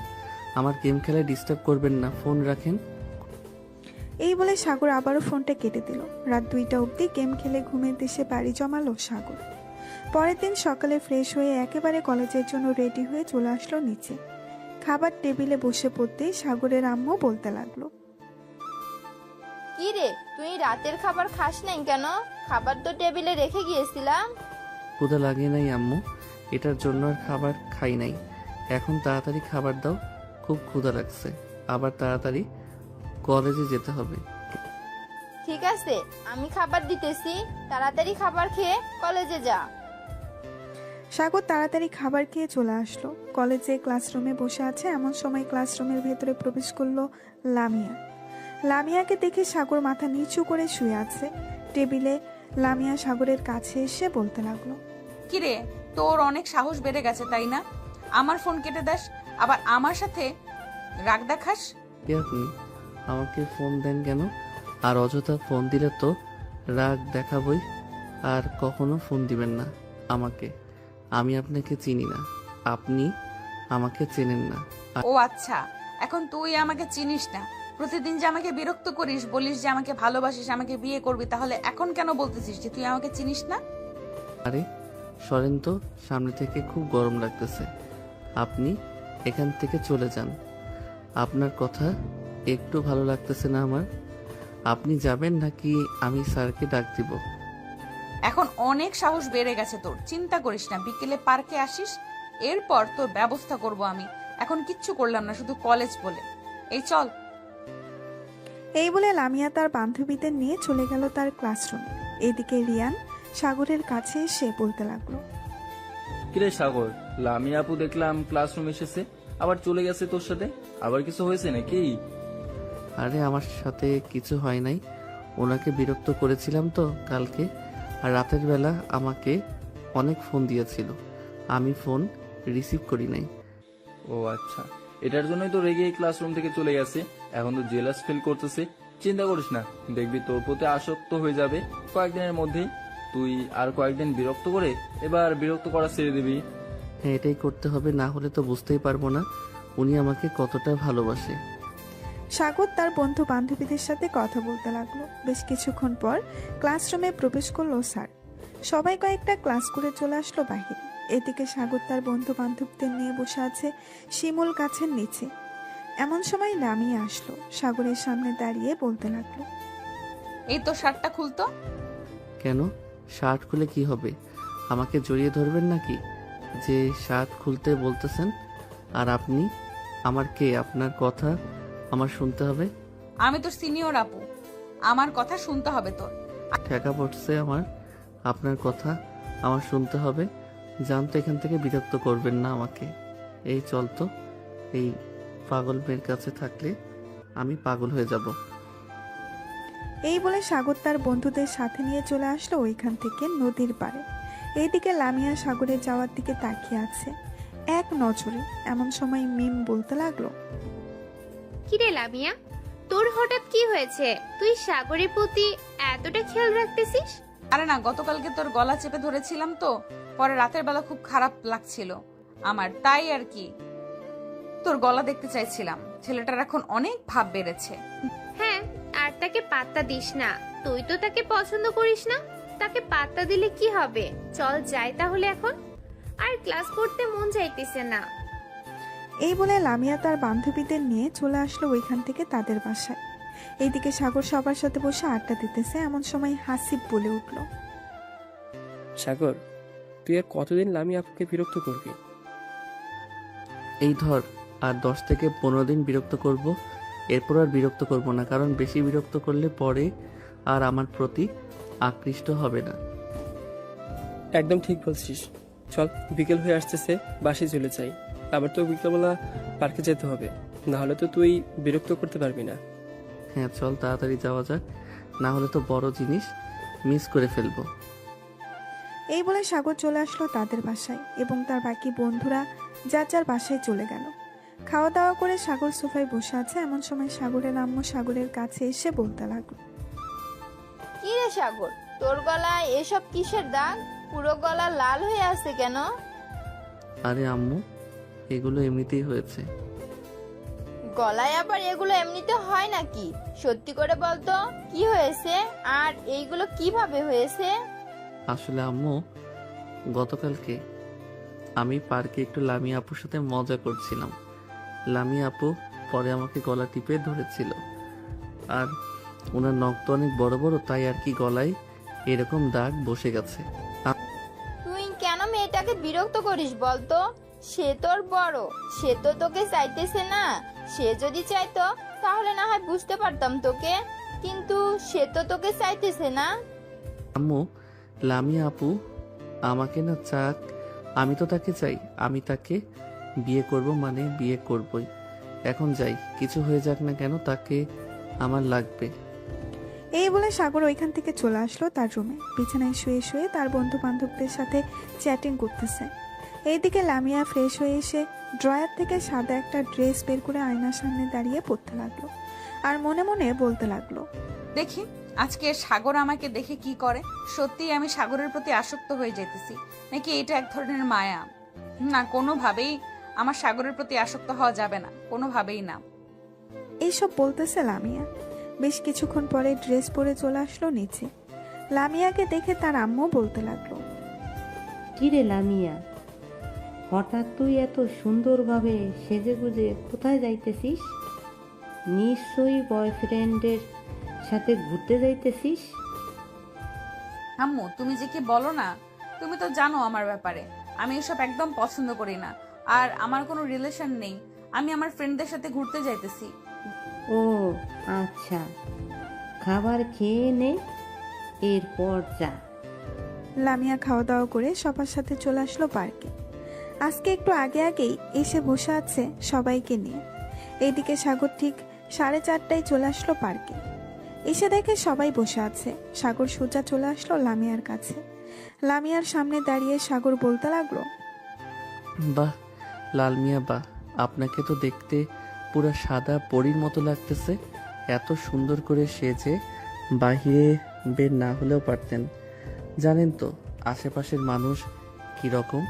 আমার গেম খেলায় ডিস্টার্ব করবেন না, ফোন রাখেন। এই বলে সাগর আবারও ফোনটা কেটে দিল। রাত 2টা অবধি গেম খেলে ঘুমের দেশে বাড়ি জমালো সাগর। পরের দিন সকালে ফ্রেশ হয়ে একেবারে কলেজের জন্য রেডি হয়ে চলে আসলো নিচে। খাবার টেবিলে বসে পড়তেই সাগরের আম্মু বলতে লাগলো, কি রে, তুই রাতের খাবার খাস নাই কেন? খাবার তো টেবিলে রেখে গিয়েছিলাম। ক্ষুধা লাগে নাই আম্মু, এটার জন্য আর খাবার খাই নাই। এখন তাড়াতাড়ি খাবার দাও, খুব ক্ষুধা লাগছে, আবার তাড়াতাড়ি কলেজে যেতে হবে। ঠিক আছে, আমি খাবার দিতেছি, তাড়াতাড়ি খাবার খেয়ে কলেজে যা। সাগর তাড়াতাড়ি খাবার খেয়ে চলে আসলো। কলেজে ক্লাসরুমে বসে আছে এমন সময় ক্লাসরুমের ভেতরে প্রবেশ করলো লামিয়া। লামিয়াকে দেখে সাগর মাথা নিচু করে শুয়ে আছে টেবিলে। লামিয়া সাগরের কাছে এসে বলতে লাগলো, কিরে, তোর অনেক সাহস বেড়ে গেছে তাই না? আমার ফোন কেটে দাস, আবার আমার সাথে রাগ দেখাস। কে আপনি? আমাকে ফোন দেন কেন? আর অযথা ফোন দিলে তো রাগ দেখাবই। আর কখনো ফোন দিবেন না আমাকে। আমি আপনাকে চিনি না, আপনি আমাকে চেনেন না। ও আচ্ছা, এখন তুই আমাকে চিনিস না। প্রতিদিন যে আমাকে বিরক্ত করিস, বলিস যে আমাকে ভালোবাসিস, আমাকে বিয়ে করবি, তাহলে এখন কেন বলতেছিস যে তুই আমাকে চিনিস না? আরে সরেন তো, সামনে থেকে খুব গরম লাগতেছে। আপনি এখান থেকে চলে যান। আপনার কথা একটু ভালো লাগতেছে না আমার। আপনি যাবেন নাকি আমি স্যারকে ডাক দিব? এখন অনেক সাহস বেড়ে গেছে তোর, চিন্তা করিস না। বিকেলে পার্কে আসিস, এরপর তোর ব্যবস্থা করব আমি। এখন কিচ্ছু করলাম না, শুধু কলেজ বলে। এই চল। এই বলে লামিয়া তার বান্ধবীদের নিয়ে চলে গেল তার ক্লাসরুমে। এদিকে রিয়ান সাগরের কাছে এসে বলতে লাগলো, কিরে সাগর, লামিয়া আপু দেখলাম ক্লাসরুম এসেছে, আবার চলে গেছে তোর সাথে। আবার কিছু হয়েছে নাকি? আরে আমার সাথে কিছু হয় নাই, ওনাকে বিরক্ত করেছিলাম তো কালকে। আর রাতের বেলা আমাকে অনেক ফোন দিয়েছিল, আমি ফোন রিসিভ করি নাই। ও আচ্ছা, এটার জন্যই তো রেগে ক্লাসরুম থেকে চলে গেছে। এখন তো জেলাস ফিল করতেছে। চিন্তা করিস না, দেখবি তোর প্রতি আসক্ত হয়ে যাবে কয়েকদিনের মধ্যেই। তুই আর কয়েকদিন বিরক্ত করে এবার বিরক্ত করা ছেড়ে দিবি। হ্যাঁ, এটাই করতে হবে, না হলে তো বুঝতেই পারবো না উনি আমাকে কতটা ভালোবাসে। সাগর তার বন্ধু বান্ধবীদের সাথে কথা বলতে লাগলো। বেশ কিছুক্ষণ পর ক্লাসরুমে প্রবেশ করলো স্যার। সবাই কয়েকটা ক্লাস করে চলে আসলো বাহিরে। এদিকে সাগর তার বন্ধু বান্ধবদের নিয়ে বসে আছে শিমুল গাছের নিচে। এমন সময় লামিয়া আসলো, সাগরের সামনে দাঁড়িয়ে বলতে লাগলো, এই তো শার্টটা খুলতো। কেন? শার্ট খুলে কি হবে? আমাকে জড়িয়ে ধরবেন নাকি যে শার্ট খুলতে বলতেছেন? আর আপনি আমার কে? আপনার কথা আমার শুনতে হবে? আমি তোর সিনিয়র আপু, আমার কথা শুনতে হবে তোর। ঠেকা পড়ছে আমার, আপনার কথা আমার শুনতে হবে। জান তো, এখান থেকে বিরক্ত করবেন না আমাকে। এই চল তো, এই পাগল মেয়ের কাছে থাকলে আমি পাগল হয়ে যাব। এই বলে সাগর তার বন্ধুদের সাথে নিয়ে চলে আসলো ওইখান থেকে নদীর পাড়ে। এইদিকে লামিয়া সাগরের যাওয়ার দিকে তাকিয়ে আছে এক নজরে। এমন সময় মিম বলতে লাগলো, কিরে লামিয়া, তোর হঠাৎ কি হয়েছে? তুই সাগরের প্রতি এতটা খেয়াল রাখতেছিস? আরে না, গতকালকে তোর গলা চেপে ধরেছিলাম তো, পরে রাতের বেলা খুব খারাপ লাগছিল আমার, তাই আর কি তোর গলা দেখতে চাইছিলাম। ছেলেটার এখন অনেক ভাব বেড়েছে। হ্যাঁ, আর তাকে পাত্তা দিস না। তুই তো তাকে পছন্দ করিস না, তাকে পাত্তা দিলে কি হবে? চল যাই তাহলে এখন, আর ক্লাস করতে মন চাইতেছে না। এই বলে লামিয়া তার বান্ধবীদের নিয়ে চলে আসলো ওইখান থেকে তাদের বাসায়। এইদিকে সাগর সবার সাথে বসে আড্ডা দিতেছে। এমন সময় হাসিব বলে উঠল, সাগর, তুই আর কতদিন লামিয়া আপুকে বিরক্ত করবি? এই ধর, আর 10 থেকে 15 দিন বিরক্ত করব, এরপর আর বিরক্ত করব না। কারণ বেশি বিরক্ত করলে পরে আর আমার প্রতি আকৃষ্ট হবে না। একদম ঠিক বলছিস। চল, বিকেল হয়ে আসতেছে, বাসায় চলে যাই। আবার তো বিকেলবেলা পার্কে যেতে হবে, না হলে তো তুই বিরক্ত করতে পারবি না। হ্যাঁ চল, তাড়াতাড়ি যাওয়া যাক, না হলে তো বড় জিনিস মিস করে ফেলবো। এই বলে সাগর চলে আসলো তাদের বাসায় এবং তার বাকি বন্ধুরা যার যার বাসায় চলে গেল। খাওয়া দাওয়া করে সাগর সোফায় বসে আছে। এমন সময় সাগরের আম্মু সাগরের কাছে এসে বলতে লাগলো, কি রে সাগর, তোর গলায় এসব কিসের দাগ? পুরো গলা লাল হয়ে আছে কেন? আরে আম্মু, এগুলো এমনিতেই হয়েছে। গলায় আবার এগুলো এমনিতে হয় নাকি? সত্যি করে বলতো কি হয়েছে, আর এইগুলো কিভাবে হয়েছে? আসলে আম্মু, গতকালকে আমি পার্কে একটু লামিয়া আপুর সাথে মজা করছিলাম। লামিয়া আপু পরে আমাকে গলা টিপে ধরেছিল, আর ওনার নখ তো অনেক বড় বড়, তাই আর কি গলায় এরকম দাগ বসে গেছে। তুই কেন মেয়েটাকে বিরক্ত করিস বলতো? সে তোর বড়, সে তো তোকে চাইতেছে না। সে যদি চাইতো তাহলে না হয় বুঝতে পারতাম তোকে, কিন্তু সে তো তোকে চাইতেছে না। আম্মু, লামিয়া আপু আমাকে না চাক, আমি তো তাকে চাই। আমি তাকে বিয়ে করব, মানে বিয়ে করবই। এখন যাই, কিছু হয়ে যাক না কেন তাকে আমার লাগবে। এই বলে সাগর ওইখান থেকে চলে আসলো তার রুমে। বিছানায় শুয়ে শুয়ে তার বন্ধু বান্ধবদের সাথে চ্যাটিং করতেছে। এইদিকে লামিয়া ফ্রেশ হয়ে এসে ড্রয়ার থেকে সাদা একটা ড্রেস বের করে আয়নার সামনে দাঁড়িয়ে পড়তে লাগলো আর মনে মনে বলতে লাগলো, দেখি আজকে সাগর আমাকে দেখে কি করে। সত্যি আমি সাগরের প্রতি আসক্ত হয়ে যেতেছি, নাকি এটা এক ধরনের মায়া? না, কোনোভাবেই আমার সাগরের প্রতি আসক্ত হওয়া যাবে না, কোনোভাবেই না। এইসব বলতেছে লামিয়া। বেশ কিছুক্ষণ পরে ড্রেস পরে চলে আসলো নিচে। লামিয়াকে দেখে তার আম্মু বলতে লাগলো, কিরে লামিয়া, হঠাৎ তুই এত সুন্দরভাবে সেজেগুজে কোথায় যাইতেছিস? নিশ্চয়ই বয়ফ্রেন্ডের সাথে ঘুরতে যাইতেছিস। আম্মু, তুমি যে কি বলো না, তুমি তো জানো আমার ব্যাপারে। আমি এসব একদম পছন্দ করি না, আর আমার কোনো রিলেশন নেই। আমি আমার ফ্রেন্ডদের সাথে ঘুরতে যাইতেছি। ও আচ্ছা, খাবার খেয়ে নে, এরপর যা। লামিয়া খাওয়া দাওয়া করে সবার সাথে চলে আসলো পার্কে। আজকে একটু আগে আগেই এসে বসে আছে সবাইকে নিয়ে। এইদিকে সাগর ঠিক 4:30টায় চলে আসলো পার্কে। এসে দেখে সবাই বসে আছে। সাগর সোজা চলে আসলো লামিয়ার কাছে। লামিয়ার সামনে দাঁড়িয়ে সাগর বলতে লাগলো, বাহ লাল মিয়া বাহ, আপনাকে তো দেখতে পুরো সাদা পরীর মতো লাগতেছে। এত সুন্দর করে সেজে বাহিরে বের না হলেও পারতেন। জানেন তো আশেপাশের মানুষ কি রকম?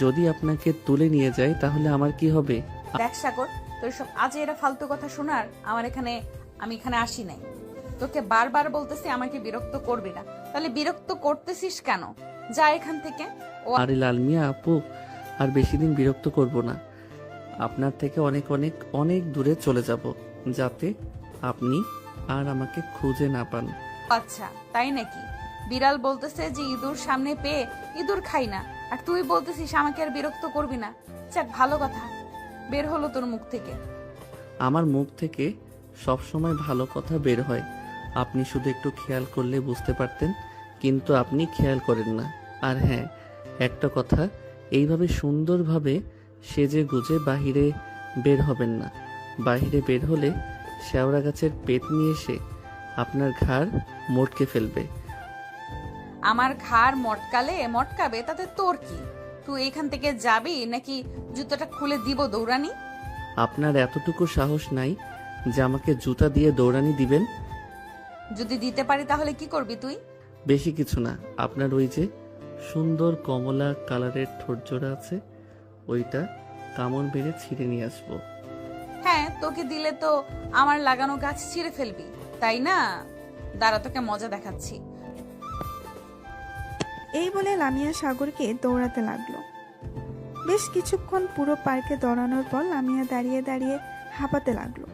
যদি আপনাকে তুলে নিয়ে যায় তাহলে আমার কি হবে? দেখ সাগর, তোর সব আজে এরা ফালতু কথা শোনার আমি এখানে আসি নাই। তোকে বারবার বলতেছি আমাকে বিরক্ত করবি না, তাহলে বিরক্ত করতেছিস কেন? যা এখান থেকে। আরে লাল মিয়া আপু, আর বেশি দিন বিরক্ত করব না। আপনার থেকে অনেক অনেক অনেক দূরে চলে যাব, যাতে আপনি আর আমাকে খুঁজে না পান। আচ্ছা তাই নাকি? বিড়াল বলতেছে যে ইঁদুর সামনে পেয়ে ইঁদুর খাই না, আর তুই বলতেছিস আমাকে আর বিরক্ত করবি না। যাক, ভালো কথা বের হলো তোর মুখ থেকে। আমার মুখ থেকে সব সময় ভালো কথা বের হয়, আপনি শুধু একটু খেয়াল করলে বুঝতে পারতেন, কিন্তু আপনি খেয়াল করেন না। আর হ্যাঁ, একটা কথা, এইভাবে সুন্দরভাবে সেজে গুজে বাহিরে বের হবেন না। বাহিরে বের হলে শেওড়া গাছের পেট নিয়ে এসে আপনার ঘাড় মোটকে ফেলবে। আমার ঘাড় মটকাবে তাতে তোর কি? তুই এখান থেকে যাবি নাকি জুতোটা খুলে দিব দৌড়ানি? আপনার এতটুকু সাহস নাই যে আমাকে জুতা দিয়ে দৌড়ানি দিবেন? যদি দিতে পারি তাহলে কি করবি তুই? বেশি কিছু না, আপনার ওই যে সুন্দর কমলা কালারের ঠোঁটজোড়া আছে, ওইটা কামড় মেরে ছিঁড়ে নিয়ে আসবো। হ্যাঁ, তোকে দিলে তো আমার লাগানো গাছ ছিঁড়ে ফেলবি, তাই না? দাঁড়া, তোকে মজা দেখাচ্ছি। এই বলে লামিয়া সাগরকে দৌড়াতে লাগলো। বেশ কিছুক্ষণ পুরো পার্কে দৌড়ানোর পর লামিয়া দাঁড়িয়ে দাঁড়িয়ে হাঁপাতে লাগলো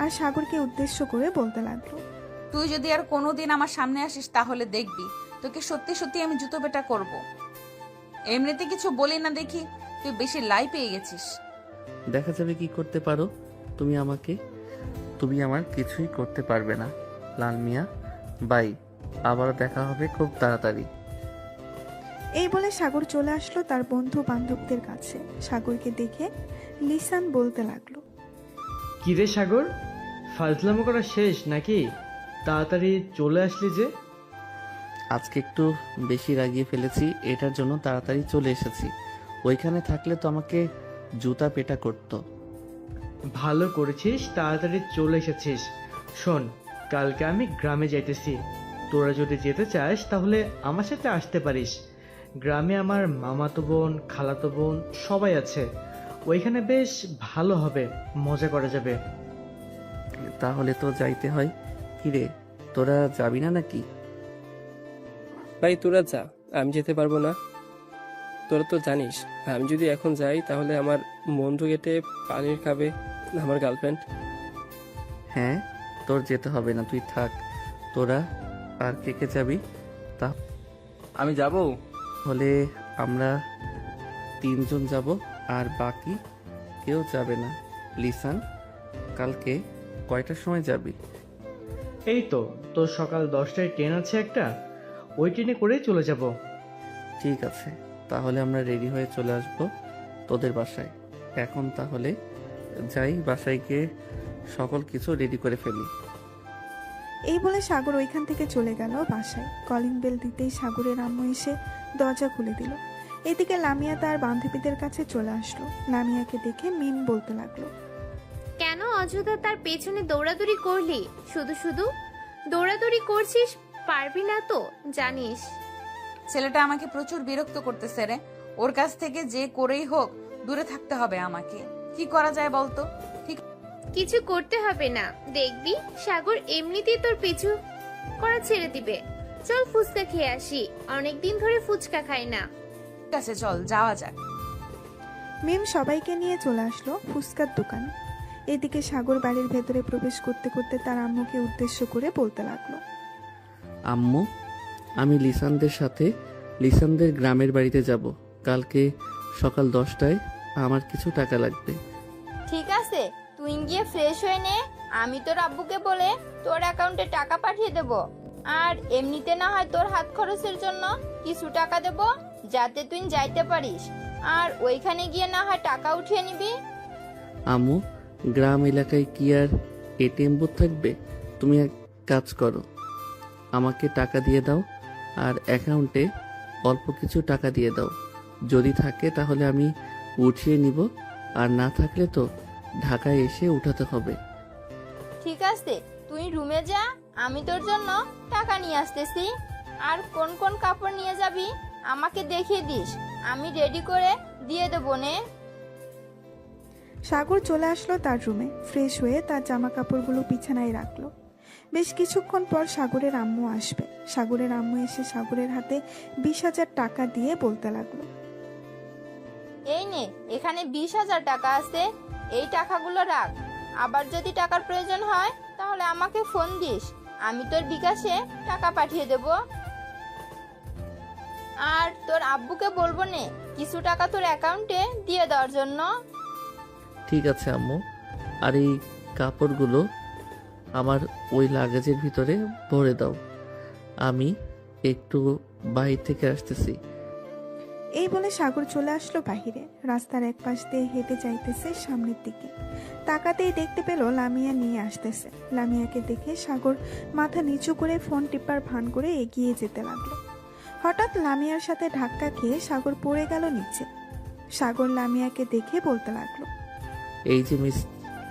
আর সাগরকে উদ্দেশ্য করে বলতে লাগলো, তুই যদি আর কোনোদিন আমার সামনে আসিস তাহলে দেখবি তোকে সত্যি সত্যি আমি জুতো পেটা করব। এমনিতে কিছু বলি না দেখি, তুই বেশি লাই পেয়ে গেছিস। দেখা যাবে কি করতে পারো তুমি আমাকে। তুমি আমার কিছুই করতে পারবে না লাল মিয়া। বাই, আবারও দেখা হবে খুব তাড়াতাড়ি। এই বলে সাগর চলে আসলো তার বন্ধু বান্ধবদের কাছে। সাগরকে দেখে লিসান বলতে লাগলো, কিরে সাগর, ফাজলামো করা শেষ নাকি? তাড়াতাড়ি চলে আসলি যে? আজকে একটু বেশি রাগিয়ে ফেলেছি, এটার জন্য তাড়াতাড়ি চলে এসেছি। ওইখানে থাকলে তো আমাকে জুতা পেটা করতো। ভালো করেছিস তাড়াতাড়ি চলে এসেছিস। শোন, কালকে আমি গ্রামে যাইতেছি। তোরা যদি যেতে চাস তাহলে আমার সাথে আসতে পারিস। গ্রামে আমার মামাতো বোন, খালাতো বোন সবাই আছে। ওইখানে বেশ ভালো হবে, মজা করা যাবে। তাহলে তো যাইতে হয়। কিরে, তোরা যাবি না নাকি? ভাই তোরা যা, আমি যেতে পারবো না। তোরা তো জানিস আমি যদি এখন যাই তাহলে আমার বন্ধু গেটে পানির খাবে আমার গার্লফ্রেন্ড। হ্যাঁ, তোর যেতে হবে না, তুই থাক। তোরা আর কে কে যাবি? আমি যাব। তাহলে আমরা 3 জন যাব, আর বাকি কেউ যাবে না। লিসান, কালকে কয়টার সময় যাবি? এই তো, তোর সকাল 10টায় ট্রেন আছে একটা, ওই ট্রেনে করেই চলে যাব। ঠিক আছে, তাহলে আমরা রেডি হয়ে চলে আসব তোদের বাসায়। এখন তাহলে যাই, বাসায় গিয়ে সকল কিছু রেডি করে ফেলি। এই বলে সাগর ওইখান থেকে চলে গেল বাসায়। কলিং বেল দিতেই সাগরের আম্মু এসে দরজা খুলে দিল। এদিকে লামিয়া তার বান্ধবীদের কাছে চলে আসলো। লামিয়াকে দেখে মিম বলতে লাগলো, কেন অযথা তার পেছনে দৌড়াদৌড়ি করলি? শুধু শুধু দৌড়াদৌড়ি করছিস, পারবি না তো জানিস। ছেলেটা আমাকে প্রচুর বিরক্ত করতেছে রে। ওর কাছ থেকে যে করেই হোক দূরে থাকতে হবে আমাকে। কি করা যায় বলতো? ঠিক কিছু করতে হবে না, দেখবি সাগর এমনিতেই তোর পিছু করা ছেড়ে দিবে। চল ফুচকা খেয়ে আসি, অনেকদিন ধরে ফুচকা খাই না। আছে, চল যাওয়া যাক। মিম সবাইকে নিয়ে চলে আসলো ফুচকার দোকানে। এদিকে সাগর বাড়ির ভেতরে প্রবেশ করতে করতে তার আম্মুকে উদ্দেশ্য করে বলতে লাগলো, আম্মু, আমি লিসানদের সাথে লিসানদের গ্রামের বাড়িতে যাব। কালকে সকাল 10টায় আমার কিছু টাকা লাগবে। ঠিক আছে, তুই গিয়ে ফ্রেশ হয়ে নে, আমি তোর আব্বুকে বলে তোর অ্যাকাউন্টে টাকা পাঠিয়ে দেব। আর এমনিতে না হয় তোর হাত খরচের জন্য কিছু টাকা দেব, যাতে তুই যাইতে পারিস। আর ওইখানে গিয়ে না হয় টাকা উঠিয়ে নিবি। আম্মু, গ্রাম এলাকায় কি আর এটিএম বুথ থাকবে? তুমি এক কাজ করো, আমাকে টাকা দিয়ে দাও আর অ্যাকাউন্টে অল্প কিছু টাকা দিয়ে দাও। যদি থাকে তাহলে আমি উঠিয়ে নিব, আর না থাকলে তো ঢাকায় এসে উঠাতে হবে। ঠিক আছে, তুই রুমে যা, আমি তোর জন্য টাকা নিয়ে আসতেছি। আর কোন কোন কাপড় নিয়ে যাবি আমাকে দেখিয়ে দিস, আমি রেডি করে দিয়ে দেবো নে। সাগর চলে আসলো তার রুমে। ফ্রেশ হয়ে তার জামা কাপড়গুলো বিছানায় রাখলো। বেশ কিছুক্ষণ পর সাগরের আম্মু আসবে। সাগরের আম্মু এসে সাগরের হাতে 20,000 টাকা দিয়ে বলতে লাগলো, এই নে, এখানে 20,000 টাকা আছে, এই টাকাগুলো রাখ। আবার যদি টাকার প্রয়োজন হয় তাহলে আমাকে ফোন দিস, আমি তোর বিকাশে টাকা পাঠিয়ে দেব। আর তোর আব্বুকে বলবো নে কিছু টাকা তোর অ্যাকাউন্টে দিয়ে দেওয়ার জন্য। ঠিক আছে আম্মু, আর এই কাপড়গুলো আমার ওই লাগেজের ভিতরে ভরে দাও। আমি একটু বাইরে থেকে আসতেছি। এই বলে সাগর চলে আসলো বাহিরে। রাস্তার এক পাশ দিয়ে হেঁটে যাইতেছে সামনের দিকে। তাকাতেই দেখতে পেল লামিয়া নিয়ে আসতেছে। লামিয়াকে দেখে সাগর মাথা নিচু করে ফোন টিপার ভান করে এগিয়ে যেতে লাগলো। হঠাৎ লামিয়ার সাথে ধাক্কা খেয়ে সাগর পড়ে গেল নিচে। সাগর লামিয়াকে দেখে বলতে লাগলো, এই যে মিস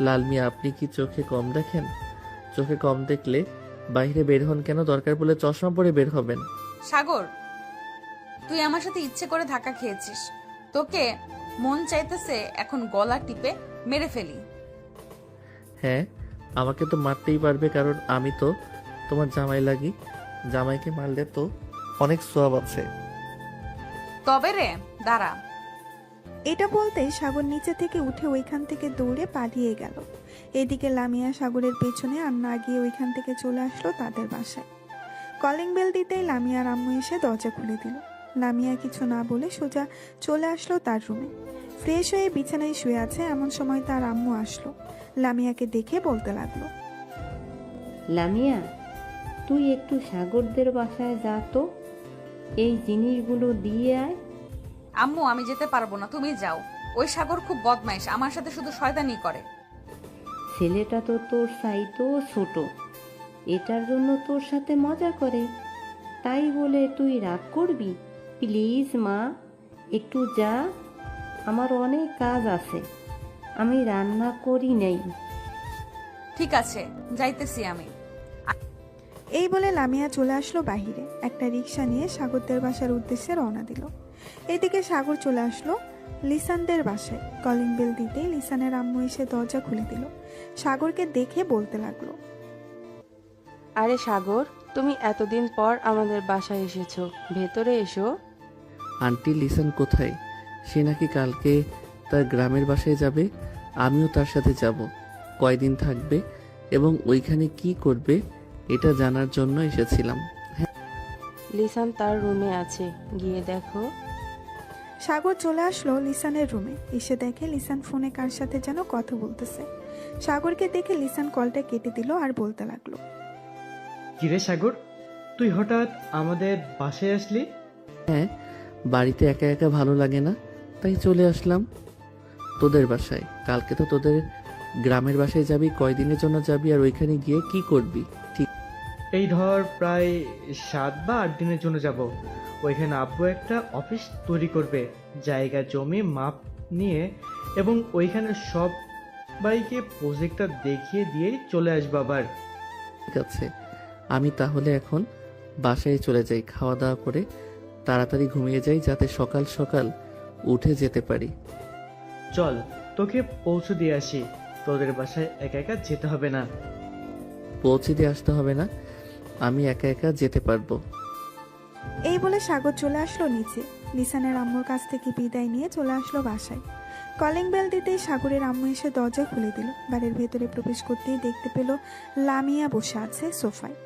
লালমিয়া, আপনি কি চোখে কম দেখেন? চোখে কম দেখলে বাইরে বের হন কেন? দরকার পড়লে চশমা পরে বের হবেন। সাগর, তুই আমার সাথে ইচ্ছে করে ধাক্কা খেয়েছিস। তোকে মন চাইতেছে এখন গলা টিপে মেরে ফেলি। হ্যাঁ, আমাকে তো মারতেই পারবে, কারণ আমি তো তোমার জামাই লাগি। জামাইকে মারলে তো অনেক সওয়াব আছে। তবে রে, দাঁড়া। এটা বলতে সাগর নিচে থেকে উঠে ওইখান থেকে দৌড়ে পালিয়ে গেল। এদিকে লামিয়া সাগরের পেছনে আর না গিয়ে ওইখান থেকে চলে আসলো তাদের বাসায়। কলিং বেল দিতেই লামিয়ার আম্মু এসে দরজা খুলে দিল। লামিয়া কিছু না বলে সোজা চলে আসলো তার রুমে। ফ্রেশ হয়ে বিছানায় শুয়ে আছে, এমন সময় তার আম্মু আসলো। লামিয়াকে দেখে বলতে লাগলো, লামিয়া, তুই একটু সাগরদের বাসায় যা তো, এই জিনিসগুলো দিয়ে আয়। আম্মু, আমি যেতে পারবো না, তুমি যাও। ওই সাগর খুব বদমাইশ, আমার সাথে শুধু শয়তানি করে। ছেলেটা তো তোর চাইতেও ছোট, এটার জন্য তোর সাথে মজা করে, তাই বলে তুই রাগ করবি? প্লিজ মা, একটু যা, আমার অনেক কাজ আছে, আমি রান্না করি নেই। ঠিক আছে, যাইতেছি আমি। এই বলে লামিয়া চলে আসলো বাহিরে। একটা রিক্সা নিয়ে সাগরদের বাসার উদ্দেশ্যে রওনা দিল। এদিকে সাগর চলে আসলো লিসানদের বাসায়। কলিং বেল দিতেই লিসানের আম্মু এসে দরজা খুলে দিল। সাগরকে দেখে বলতে লাগলো, আরে সাগর, তুমি এতদিন পর আমাদের বাসায় এসেছো, ভেতরে এসো। আন্টি, লিসান কোথায়? সে নাকি কালকে তার গ্রামের বাসায় যাবে। আমিও তার সাথে যাব। কয়দিন থাকবে এবং ওইখানে কি করবে এটা জানার জন্য এসেছিলাম। লিসান তার রুমে আছে, গিয়ে দেখো। সাগর চলে আসলো লিসানের রুমে। এসে দেখে লিসান ফোনে কার সাথে যেন কথা বলতেছে। সাগরকে দেখে লিসান কলটা কেটে দিল আর বলতে লাগলো, কিরে সাগর, তুই হঠাৎ আমাদের বাসায় আসলি? হ্যাঁ, বাড়িতে একা একা ভালো লাগে না, তাই চলে আসলাম তোদের বাসায়। কালকে তো তোদের গ্রামের বাসায় যাবি, কয়দিনের জন্য যাবি আর ওইখানে গিয়ে কি করবি? ঠিক এই ধর প্রায় 7 বা 8 দিনের জন্য যাব। ওইখানে আব্বু একটা অফিস তৈরি করবে, জায়গা জমি মাপ নিয়ে, এবং ওইখানে সবাইকে প্রজেক্টটা দেখিয়ে দিয়েই চলে আসবো আবার। ঠিক আছে, আমি তাহলে এখন বাসায় চলে যাই, খাওয়া দাওয়া করে তাড়াতাড়ি ঘুমিয়ে যাই যাতে সকাল সকাল উঠে যেতে পারি। চল তোকে পৌঁছে দিয়ে আসি, তোদের বাসায় একা একা যেতে হবে না। পৌঁছে দিয়ে আসতে হবে না, আমি একা একা যেতে পারবো। এই বলে সাগর চলে আসলো নিচে। লিসানের আম্মুর কাছ থেকে বিদায় নিয়ে চলে আসলো বাসায়। কলিং বেল দিতেই সাগরের আম্মু এসে দরজা খুলে দিল। বাড়ির ভেতরে প্রবেশ করতেই দেখতে পেল লামিয়া বসে আছে সোফায়।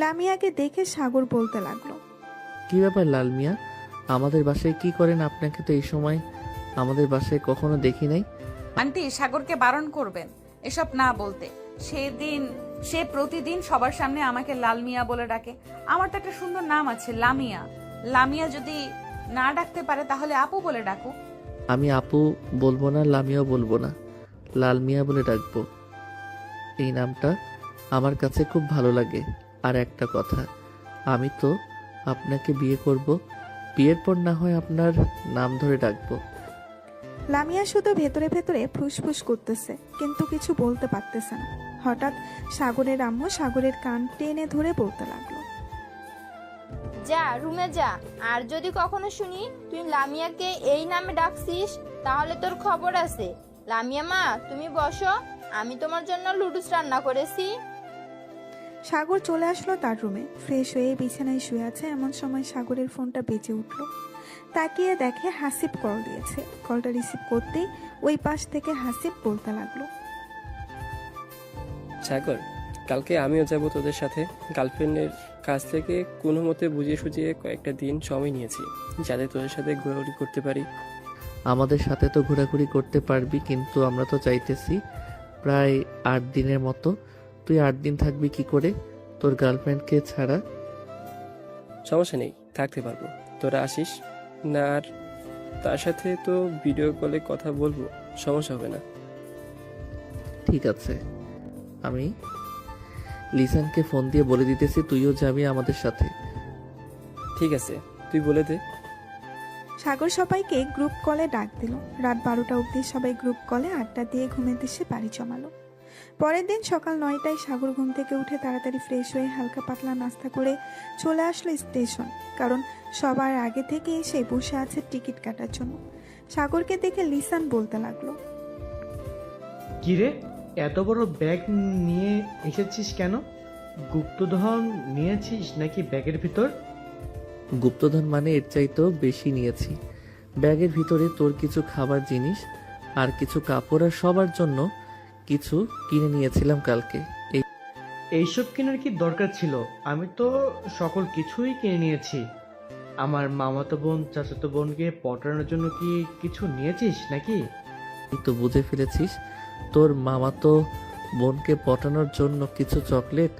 লামিয়াকে দেখে সাগর বলতে লাগলো, কি ব্যাপার লাল মিয়া, আমাদের বাসায় কি করেন? আপনাকে তো এই সময় আমাদের বাসায় কখনো দেখি নাই। আন্টি, সাগরকে বারণ করবেন এসব না বলতে। সে প্রতিদিন সবার সামনে আমাকে লাল মিয়া বলে ডাকে। আমার তো একটা সুন্দর নাম আছে, লামিয়া। লামিয়া যদি না ডাকতে পারে তাহলে আপু বলে ডাকো। আমি আপু বলবো না, লামিয়াও বলবো না, লাল মিয়া বলে ডাকবো। এই নামটা আমার কাছে খুব ভালো লাগে। আর একটা কথা, আমি তো আপনাকে বিয়ে করব, বিয়ের পর না হয় আপনার নাম ধরে ডাকবো। লামিয়া শুধু ভেতরে ভেতরে ফুসফুস করতেছে, কিন্তু কিছু বলতে পারতেছে না। হঠাৎ সাগরের আম্মু সাগরের কান টেনে ধরে বলতে লাগলো, যা রুমে যা, আর যদি কখনো শুনি তুই লামিয়াকে এই নামে ডাকছিস তাহলে তোর খবর আছে। লামিয়া মা, তুমি বসো, আমি তোমার জন্য লুডুস রান্না করেছি। সাগর চলে আসলো তার রুমে। ফ্রেশ হয়ে বিছানায় শুয়ে আছে, এমন সময় সাগরের ফোনটা বেজে উঠলো। তাকিয়ে দেখে হাসিব কল দিয়েছে। কলটা রিসিভ করতেই ওই পাশ থেকে হাসিব বলতে লাগলো, সাগর, কালকে আমিও যাব তোদের সাথে। গার্লফ্রেন্ডের কাছ থেকে কোনো মতে বুঝিয়ে সুঝিয়ে কয়েকটা দিন সময় নিয়েছি যাতে তোদের সাথে ঘোরাঘুরি করতে পারি। আমাদের সাথে তো ঘোরাঘুরি করতে পারবি, কিন্তু আমরা তো চাইতেছি প্রায় 8 দিনের মতো। তুই 8 দিন থাকবি কি করে তোর গার্লফ্রেন্ডকে ছাড়া? সমস্যা নেই, থাকতে পারবো, তোরা আসিস না। আর তার সাথে তো ভিডিও কলে কথা বলবো, সমস্যা হবে না। ঠিক আছে, আমি লিসানকে ফোন দিয়ে বলে দিতেছি তুইও যাবি আমাদের সাথে। ঠিক আছে, তুই বলে দে। সাগর সবাইকে গ্রুপ কলে ডাক দিল। রাত 12টা অবধি সবাই গ্রুপ কলে আড্ডা দিয়ে ঘুমের দেশে বাড়ি জমালো। পরের দিন সকাল 9টায় সাগর ঘুম থেকে উঠে তাড়াতাড়ি ফ্রেশ হয়ে হালকা পাতলা নাস্তা করে চলে আসলো স্টেশন, কারণ সবার আগে থেকে এসে বসে আছে টিকিট কাটার জন্য। সাগরকে দেখে লিসান বলতে লাগলো, কিরে, এত বড় ব্যাগ নিয়ে এসেছিস কেন? গুপ্তধন নিয়েছিস নাকি ব্যাগের ভিতর? গুপ্তধন মানে এর চাইতেও বেশি নিয়েছি। ব্যাগের ভিতরে তোর কিছু খাবার জিনিস আর কিছু কাপড় আর সবার জন্য কিছু কিনে নিয়েছিলাম কালকে। এইসব কেনার কি দরকার ছিল? আমি তো সকল কিছুই কিনে নিয়েছি। আমার মামাতো বোন চাচাতো বোনকে পটানোর জন্য কি কিছু নিয়েছিস নাকি? এই তো বুঝে ফেলেছিস, তোর মামাতো বোনকে পটানোর জন্য কিছু চকলেট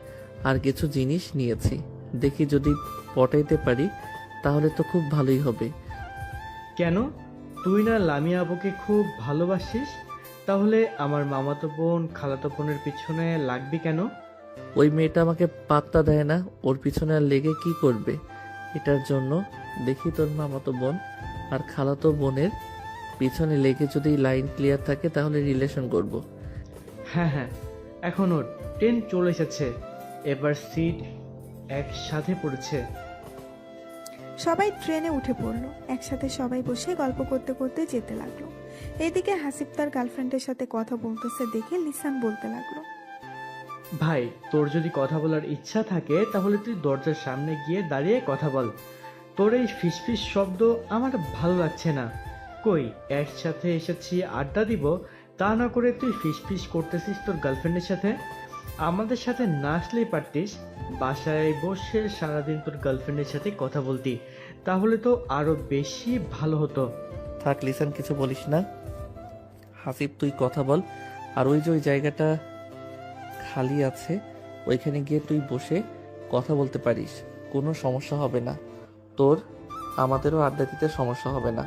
আর কিছু জিনিস নিয়েছি। দেখি যদি পটাইতে পারি তাহলে তো খুব ভালোই হবে। কেন, তুই না লামিয়া আবুকে খুব ভালোবাসিস? তাহলে আমার মামাতো বোন খালাতো বোনের পিছনে লাগবি কেন? ওই মেয়েটা আমাকে পাত্তা দেয় না, ওর পিছনে আর লেগে কি করবে? এটার জন্য দেখি তোর মামাতো বোন আর খালাতো বোনের পিছনে লেগে যদি লাইন ক্লিয়ার থাকে তাহলে রিলেশন করব। হ্যাঁ হ্যাঁ, এখন ওর ট্রেন চলে এসেছে, এবার সিট একসাথে পড়েছে। সবাই ট্রেনে উঠে পড়লো। একসাথে সবাই বসে গল্প করতে করতে যেতে লাগলো। এদিকে হাসিব তার গার্লফ্রেন্ডের সাথে কথা বলতেছে দেখে লিসান বলতে লাগলো, ভাই, তোর যদি কথা বলার ইচ্ছা থাকে তাহলে তুই দরজার সামনে গিয়ে দাঁড়িয়ে কথা বল। তোর এই ফিসফিস শব্দ আমার ভালো লাগছে না। কই, একসাথে এসেছি আড্ডা দিব, তা না করে তুই ফিসফিস করতেছিস তোর গার্লফ্রেন্ডের সাথে। আমাদের সাথে না আসলেই পারতিস, বাসায় বসে সারাদিন তোর গার্লফ্রেন্ডের সাথে কথা বলতি, তাহলে তো আরো বেশি ভালো হতো। থাক লিসান, কিছু বলিস না। হাসিব তুই কথা বল, আর ওই যে ওই জায়গাটা খালি আছে ওইখানে গিয়ে তুই বসে কথা বলতে পারিস, কোনো সমস্যা হবে না তোর, আমাদেরও আড্ডা দিতে সমস্যা হবে না।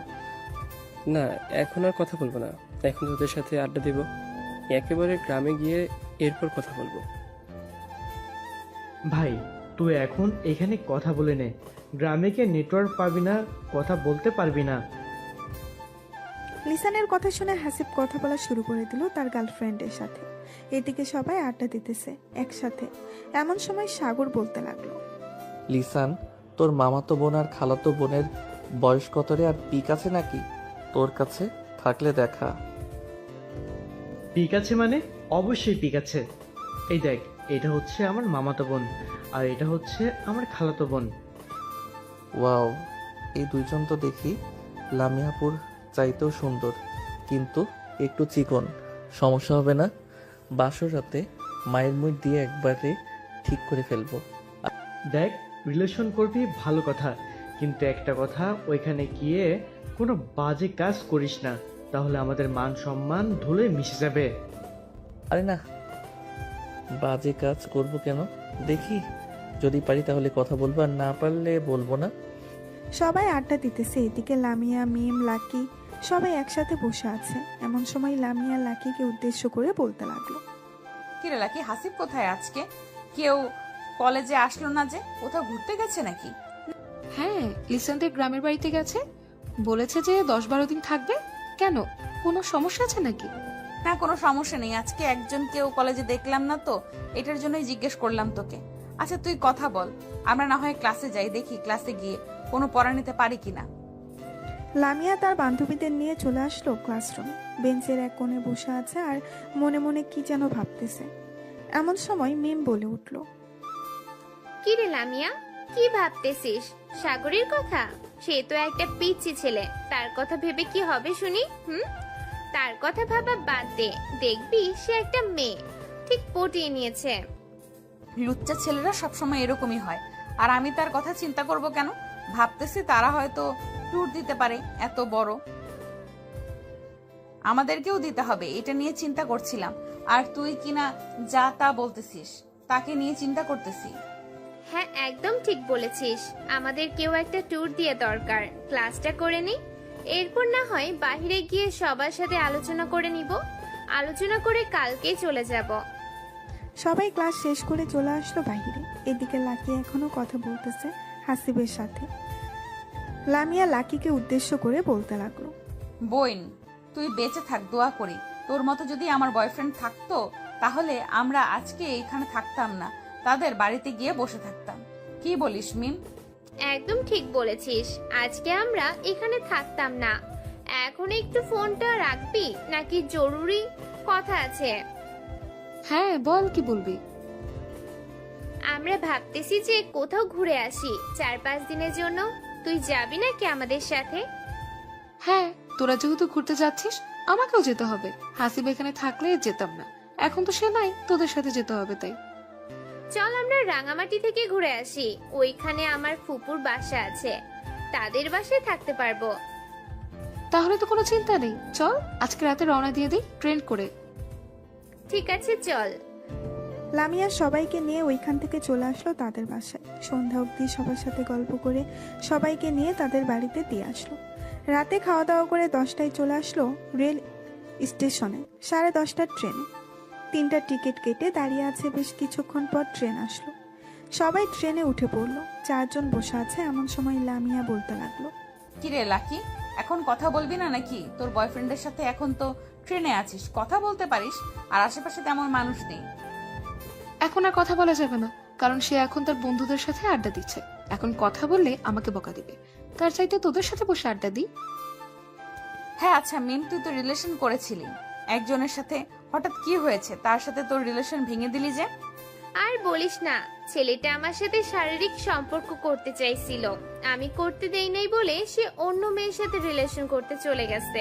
না, এখন আর কথা বলবো না, এখন তোদের সাথে আড্ডা দেব, একেবারে গ্রামে গিয়ে এরপর কথা বলবো। ভাই তুই এখন এখানে কথা বলে নে, গ্রামে গিয়ে নেটওয়ার্ক পাবি না, কথা বলতে পারবি না। লিসানের কথা শুনে হাসিব কথা বলা শুরু করে দিল তার গার্লফ্রেন্ডের সাথে। এদিকে সবাই আড্ডা দিতেছে একসাথে। এমন সময় সাগর বলতে লাগলো, লিসান, তোর মামাতো বোন আর খালাতো বোনের বয়স কত রে, আর পিক আছে নাকি তোর কাছে? থাকলে দেখা। পিক আছে মানে? অবশ্যই পিক আছে। এই দেখ, এটা হচ্ছে আমার মামাতো বোন, আর এটা হচ্ছে আমার খালাতো বোন। ওয়াও, এই দুইজন তো দেখি লামিয়াপুর চাইতেও সুন্দর, কিন্তু একটু চিকন। সমস্যা হবে না? বাসর রাতে মায়ের মুখ দিয়ে একবারে ঠিক করে ফেলবো। দেখ, রিলেশন করবি ভালো কথা, কিন্তু একটা কথা, ওইখানে গিয়ে কোনো বাজে কাজ করিস না, তাহলে আমাদের মান সম্মান ধুলোয় মিশে যাবে। আরে না, বাজে কাজ করব কেন? দেখি, যদি পারি তাহলে কথা বলবো, আর না পারলে বলবো না। সবাই আড্ডা দিতেছে। এদিকে লামিয়া, মিম, লাকি সবাই একসাথে বসে আছে। এমন সময় লামিয়া লাকিকে উদ্দেশ্য করে বলতে লাগলো, কিরে লাকি, হাসিব কোথায় আজকে? কেউ কলেজে আসলো না যে? কোথাও ঘুরতে গেছে নাকি? হ্যাঁ, লিসানদের গ্রামের বাড়িতে গেছে, বলেছে যে 10-12 দিন থাকবে। কেন, কোনো সমস্যা আছে নাকি? না, কোনো সমস্যা নেই। আজকে একজন কেউ কলেজে দেখলাম না তো, এটার জন্যই জিজ্ঞেস করলাম তোকে। আচ্ছা তুই কথা বল, আমরা না হয় ক্লাসে যাই, দেখি ক্লাসে গিয়ে কোনো পড়া নিতে পারি কিনা। লামিয়া তার বান্ধবীদের নিয়ে চলে আসলো ক্লাসরুমে। বেঞ্চের এক কোণে বসে আছে আর মনে মনে কি যেন ভাবতেছে। এমন সময় মিম বলে উঠল, কি রে লামিয়া, কি ভাবতেছিস? সাগরের কথা? সে তো একটা পিচ্চি ছেলে, তার কথা ভেবে কি হবে শুনি? তার কথা ভাবা বাদ দে, দেখবি সে একটা মেয়ে, ঠিক পটিয়ে নিয়েছে। লুচ্চা ছেলেরা সবসময় এরকমই হয়, আর আমি তার কথা চিন্তা করব কেন? ভাবতেছি তারা হয়তো ট্যুর দিতে পারে এত বড়, আমাদেরকেও দিতে হবে, এটা নিয়ে চিন্তা করছিলাম। আর তুই কিনা যা তা বলতেছিস, তাকে নিয়ে চিন্তা করতেছি। হ্যাঁ, একদম ঠিক বলেছিস, আমাদের কেউ একটা ট্যুর দিয়ে দরকার। ক্লাসটা করে নি, এরপর না হয় বাইরে গিয়ে সবার সাথে আলোচনা করে নিব, আলোচনা করে কালকেই চলে যাব। সবাই ক্লাস শেষ করে চলে আসলো বাইরে। এদিকে লাকি এখনো কথা বলতেছে হাসিবের সাথে। লামিয়া লাকিকে উদ্দেশ্য করে বলতে লাগলো, বোন, তুই বেঁচে থাক, দোয়া করি। তোর মতো যদি আমার বয়ফ্রেন্ড থাকতো, তাহলে আমরা আজকে এখানে থাকতাম না, তাদের বাড়িতে গিয়ে বসে থাকতাম। কি বলিস মিম? একদম ঠিক বলেছিস, আজকে আমরা এখানে থাকতাম না। এখন একটু ফোনটা রাখবি নাকি জরুরি কথা আছে? হ্যাঁ বল, কি বলবি? আমরা ভাবতেছি যে কোথাও ঘুরে আসি 4-5 দিনের জন্য, তুই যাবি নাকি আমাদের সাথে? হ্যাঁ, তোরা যেহেতু ঘুরতে যাচ্ছিস আমাকেও যেতে হবে। হাসিব এখানে থাকলে যেতাম না, এখন তো সে নাই, তোদের সাথে যেতে হবে। তাই চল আমরা রাঙামাটি থেকে ঘুরে আসি, ওইখানে আমার ফুপুর বাসা আছে, তাদের বাসায় থাকতে পারবো। তাহলে তো কোনো চিন্তা নেই, চল আজকে রাতে রওনা দিয়ে দিই ট্রেন করে। ঠিক আছে চল। লামিয়া সবাইকে নিয়ে ওইখান থেকে চলে আসলো তাদের বাসায়। সন্ধ্যা অবধি সবার সাথে গল্প করে সবাইকে নিয়ে তাদের বাড়িতে দিয়ে আসলো। রাতে খাওয়া দাওয়া করে 10টায় চলে আসলো রেল স্টেশনে। 10:30টার ট্রেনে 3টা টিকিট কেটে দাঁড়িয়ে আছে। বেশ কিছুক্ষণ পর ট্রেন আসলো, সবাই ট্রেনে উঠে পড়লো। 4 জন বসে আছে। এমন সময় লামিয়া বলতে লাগলো, কিরে লাকি, এখন কথা বলবি না নাকি? তোর বয়ফ্রেন্ডের সাথে এখন তো ট্রেনে আছিস, কথা বলতে পারিস, আর আশেপাশে তেমন মানুষ নেই। এখন আর কথা বলা যাবে না, কারণ সে এখন তার বন্ধুদের সাথে আড্ডা দিচ্ছে। এখন কথা বললে আমাকে বকা দিবে, তার চাইতে তোদের সাথে বসে আড্ডা দিই। হ্যাঁ আচ্ছা মিম, তুই তো রিলেশন করেছিলি একজনের সাথে, হঠাৎ কি হয়েছে? তার সাথে তোর রিলেশন ভেঙে দিলি যে? আর বলিস না, ছেলেটা আমার সাথে শারীরিক সম্পর্ক করতে চাইছিল, আমি করতে দেই নাই বলে সে অন্য মেয়ের সাথে রিলেশন করতে চলে গেছে।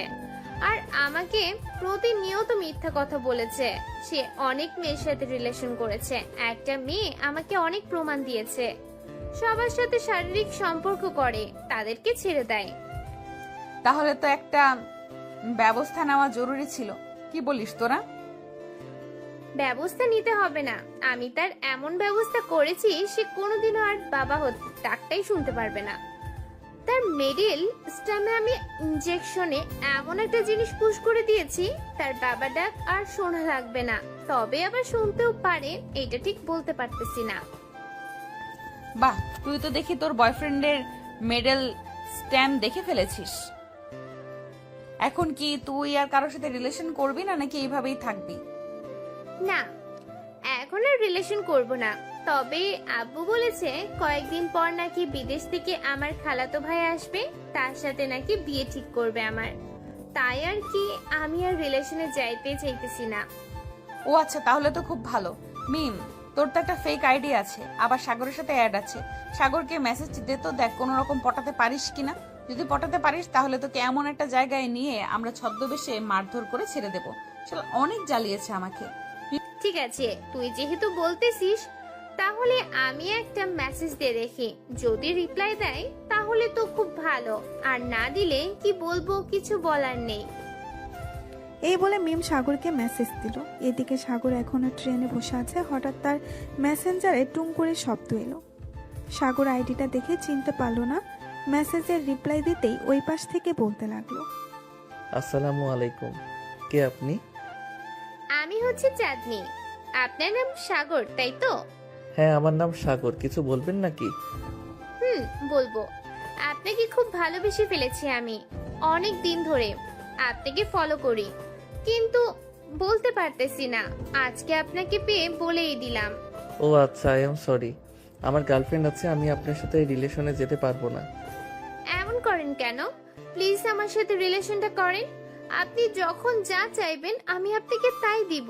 আর আমাকে প্রতিনিয়ত মিথ্যা কথা বলেছে। সে অনেক মেয়ের সাথে রিলেশন করেছে। একটা মেয়ে আমাকে অনেক প্রমাণ দিয়েছে। সবার সাথে শারীরিক সম্পর্ক করে, তাদেরকে ছেড়ে দেয়। তাহলে তো একটা ব্যবস্থা নেওয়া জরুরি ছিল। কি বলিস তোরা? ব্যবস্থা নিতে হবে না, আমি তার এমন ব্যবস্থা করেছি সে কোনোদিনও আর বাবা ডাকটাই শুনতে পারবে না। তার মিডল স্টামে আমি ইনজেকশনে এমন একটা জিনিস পুশ করে দিয়েছি, তার বাবা ডাক আর শোনা লাগবে না। তবে আবার শুনতেও পারে, এটা ঠিক বলতে পারতেছি না। বাহ, তুই তো দেখি তোর বয়ফ্রেন্ডের মেডেল স্ট্যাম্প দেখে ফেলেছিস। এখন কি তুই আর কারোর সাথে রিলেশন করবি না, নাকি এইভাবেই থাকবি? না, এখন আর রিলেশন করব না। তবে আব্বু বলেছে কয়েকদিন পর নাকি বিদেশ থেকে আমার খালাতো ভাই আসবে, তার সাথে নাকি বিয়ে ঠিক করবে আমার। তাই আর কি আমি আর রিলেশনে যাইতে চাইতেছি না। ও আচ্ছা, তাহলে তো খুব ভালো। মিম, তোর তো একটা ফেক আইডি আছে, আবার সাগরের সাথে অ্যাড আছে। সাগরকে মেসেজ দে তো, দেখ কোনো রকম পটাতে পারিস কিনা। যদি পটাতে পারিস তাহলে তোকে এমন একটা জায়গায় নিয়ে আমরা ছদ্মবেশে মারধর করে ছেড়ে দেবো। শালা অনেক জ্বালিয়েছে আমাকে। ঠিক আছে, তুই যেহেতু বলতেছিস তাহলে আমি একটা মেসেজ দিয়ে দেখি। যদি রিপ্লাই দেয় তাহলে তো খুব ভালো, আর না দিলে কি বলবো কিছু বলার নেই। এই বলে মিম সাগরকে মেসেজ দিল। এদিকে সাগর এখনো ট্রেনে বসে আছে। হঠাৎ তার মেসেঞ্জারে টুং করে শব্দ এলো। সাগর আইডিটা দেখে চিনতে পারলো না। মেসেজের রিপ্লাই দিতেই ওই পাশ থেকে বলতে লাগলো, আসসালামু আলাইকুম, কে আপনি? আমি হচ্ছে চাঁদনি। আপনার নাম সাগর, তাই তো? হ্যাঁ, আমার নাম সাগর। কিছু বলবেন নাকি? বলবো। আপনাকে খুব ভালোবেসে ফেলেছি আমি অনেক দিন ধরে। আপনাকে ফলো করি, কিন্তু বলতে পারতেছি না। আজকে আপনাকে পেয়ে বলেই দিলাম। ও আচ্ছা, আই এম সরি। আমার গার্লফ্রেন্ড আছে, আমি আপনার সাথে রিলেশনে যেতে পারবো না। এমন করেন কেন? প্লিজ আমার সাথে রিলেশনটা করেন। আপনি যখন যা চাইবেন আমি আপনাকে তাই দিব।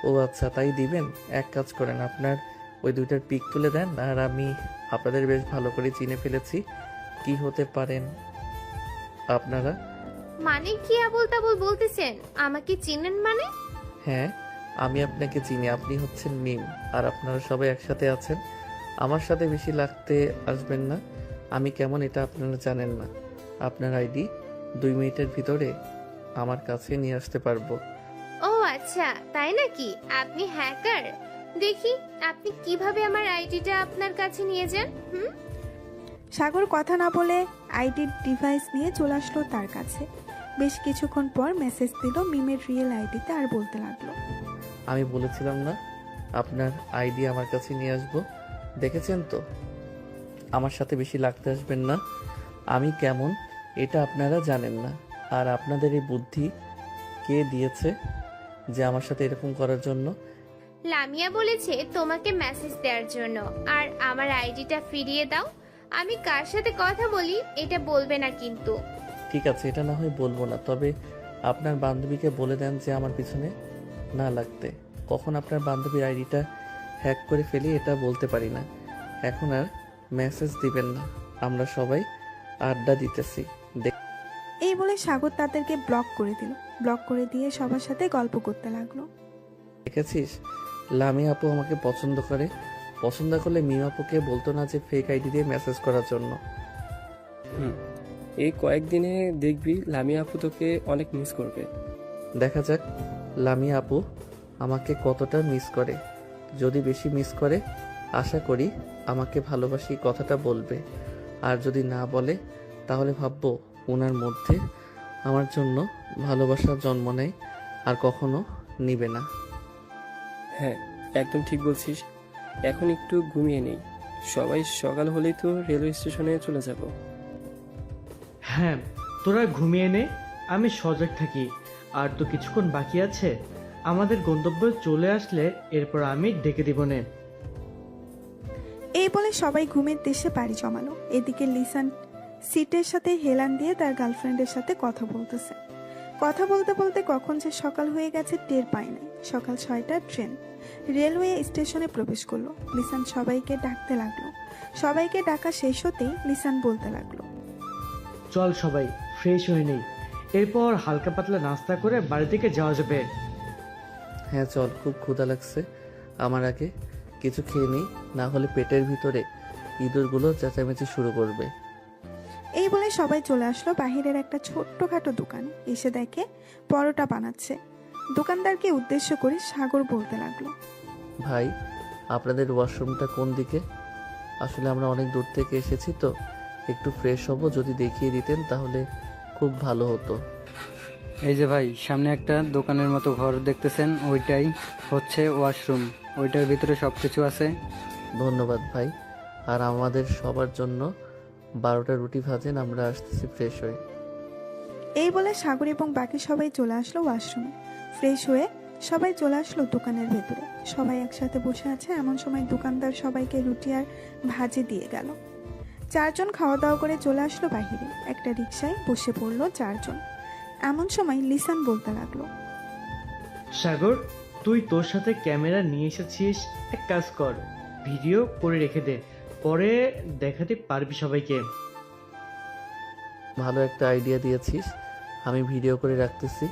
ও আচ্ছা, তাই দিবেন? এক কাজ করেন, আপনার ওই দুইটার পিক তুলে দেন, আর আমি আপনাদের বেশ ভালো করে চিনে ফেলেছি। কি হতে পারেন আপনারা? মানে কি আবল তাবল বলতেছেন? আমাকে চিনেন মানে? হ্যাঁ, আমি আপনাকে চিনি। আপনি হচ্ছেন মিম, আর আপনারা সবাই একসাথে আছেন। আমার সাথে বেশি লাগতে আসবেন না। আমি কেমন এটা আপনারা জানেন না। আপনার আইডি 2 মিনিটের ভিতরে আমার কাছে নিয়ে আসতে পারবো। ও আচ্ছা, তাই নাকি? আপনি হ্যাকার? দেখি আপনি কিভাবে আমার আইডিটা আপনার কাছে নিয়ে যান। সাগর কথা না বলে আইডির ডিভাইস নিয়ে চলে আসলো তার কাছে। বেশ কিছুক্ষণ পর মেসেজ দিল মিমের রিয়েল আইডিতে, আর বলতে লাগলো, আমি বলেছিলাম না আপনার আইডি আমার কাছে নিয়ে আসবো? দেখেছেন তো? আমার সাথে বেশি লাগতে আসবেন না। আমি কেমন এটা আপনারা জানেন না। আর আপনাদের এই বুদ্ধি কে দিয়েছে যে আমার সাথে এরকম করার জন্য? লামিয়া বলেছে তোমাকে মেসেজ দেওয়ার জন্য, আর আমার আইডিটা ফিরিয়ে দাও। আমি কার সাথে কথা বলি এটা বলবে না কিন্তু। ঠিক আছে, এটা না হয় বলবো না, তবে আপনার বান্ধবীকে বলে দেন যে আমার পিছনে না লাগতে। কখন আপনার বান্ধবীর আইডিটা হ্যাক করে ফেলি এটা বলতে পারি না। এখন আর মেসেজ দিবেন না, আমরা সবাই আড্ডা দিতেছি। এই বলে সাগর তাদেরকে ব্লক করে দিল। ব্লক করে দিয়ে সবার সাথে গল্প করতে লাগলো। দেখেছিস, লামি আপু আমাকে পছন্দ করে। পছন্দ করলে মিম আপুকে বলতো না যে ফেক আইডি দিয়ে মেসেজ করার জন্য। এই কয়েকদিনে দেখবি লামিয়া আপু তোকে অনেক মিস করবে। দেখা যাক লামি আপু আমাকে কতটা মিস করে। যদি বেশি মিস করে আশা করি আমাকে ভালোবাসি কথাটা বলবে, আর যদি না বলে তাহলে ভাববো ওনার মধ্যে আমার জন্য ভালোবাসার জন্ম নেয় আর কখনো নিবে না। হ্যাঁ, একদম ঠিক বলছিস। এখন একটু ঘুমিয়ে নেই, সবাই সকাল হলেই তো রেলওয়ে স্টেশনে চলে যাব। হ্যাঁ, তোরা ঘুমিয়ে নে, আমি সজাগ থাকি। আর তো কিছুক্ষণ বাকি আছে। আমাদের গন্তব্যে চলে আসলে এরপর আমি ডেকে দিব নে। এই বলে সবাই ঘুমের দেশে পাড়ি জমালো। এদিকে লিসান সিটের সাথে হেলান দিয়ে তার গার্লফ্রেন্ডের সাথে কথা বলতেছে। কথা বলতে বলতে কখন যে সকাল হয়ে গেছে টের পায় নাই। সকাল 6টার ট্রেন রেলওয়ে স্টেশনে প্রবেশ করলো। লিসান সবাইকে ডাকতে লাগলো। সবাইকে ডাকা শেষ হতেই লিসান বলতে লাগলো, চল সবাই ফ্রেশ হয়ে নেই, এরপর হালকা পাতলা নাস্তা করে বাড়ি থেকে যাওয়া যাবে। হ্যাঁ চল, খুব ক্ষুধা লাগছে। আমার আগে কিছু খেয়ে নেই, না হলে পেটের ভিতরে ইঁদুরগুলো চেঁচামেচি শুরু করবে। এই বলে সবাই চলে আসলো বাহিরের একটা ছোট্টখাটো দোকানে। এসে দেখে পরোটা বানাচ্ছে। দোকানদারকে উদ্দেশ্য করে সাগর বলতে লাগলো, ভাই, আপনাদের ওয়াশরুমটা কোন দিকে? আসলে আমরা অনেক দূর থেকে এসেছি তো, একটু ফ্রেশ হব, যদি দেখিয়ে দিতেন তাহলে খুব ভালো হতো। এই যে ভাই, সামনে একটা দোকানের মতো ঘর দেখতেছেন, ওইটাই হচ্ছে ওয়াশরুম। ওইটার ভিতরে সব কিছু আছে। ধন্যবাদ ভাই। আর আমাদের সবার জন্য 12টা রুটি ভাজেন, আমরা আসতেছি ফ্রেশ হয়ে। এই বলে সাগর এবং বাকি সবাই চলে আসলো ওয়াশরুমে। ফ্রেশ হয়ে সবাই চলে আসলো দোকানের ভেতরে। সবাই একসাথে বসে আছে, এমন সময় দোকানদার সবাইকে রুটি আর ভাজি দিয়ে গেল। 4 জন খাওয়া দাওয়া করে চলে আসলো বাহিরে। একটা রিকশায় বসে পড়লো 4 জন। এমন সময় লিসান বলতে লাগলো, সাগর, তুই তোর সাথে ক্যামেরা নিয়ে এসেছিস, এক কাজ কর, ভিডিও করে রেখে দে, পরে দেখাতে পারবি সবাইকে। ভালো একটা আইডিয়া দিয়েছিস, আমি ভিডিও করে রাখতেছি,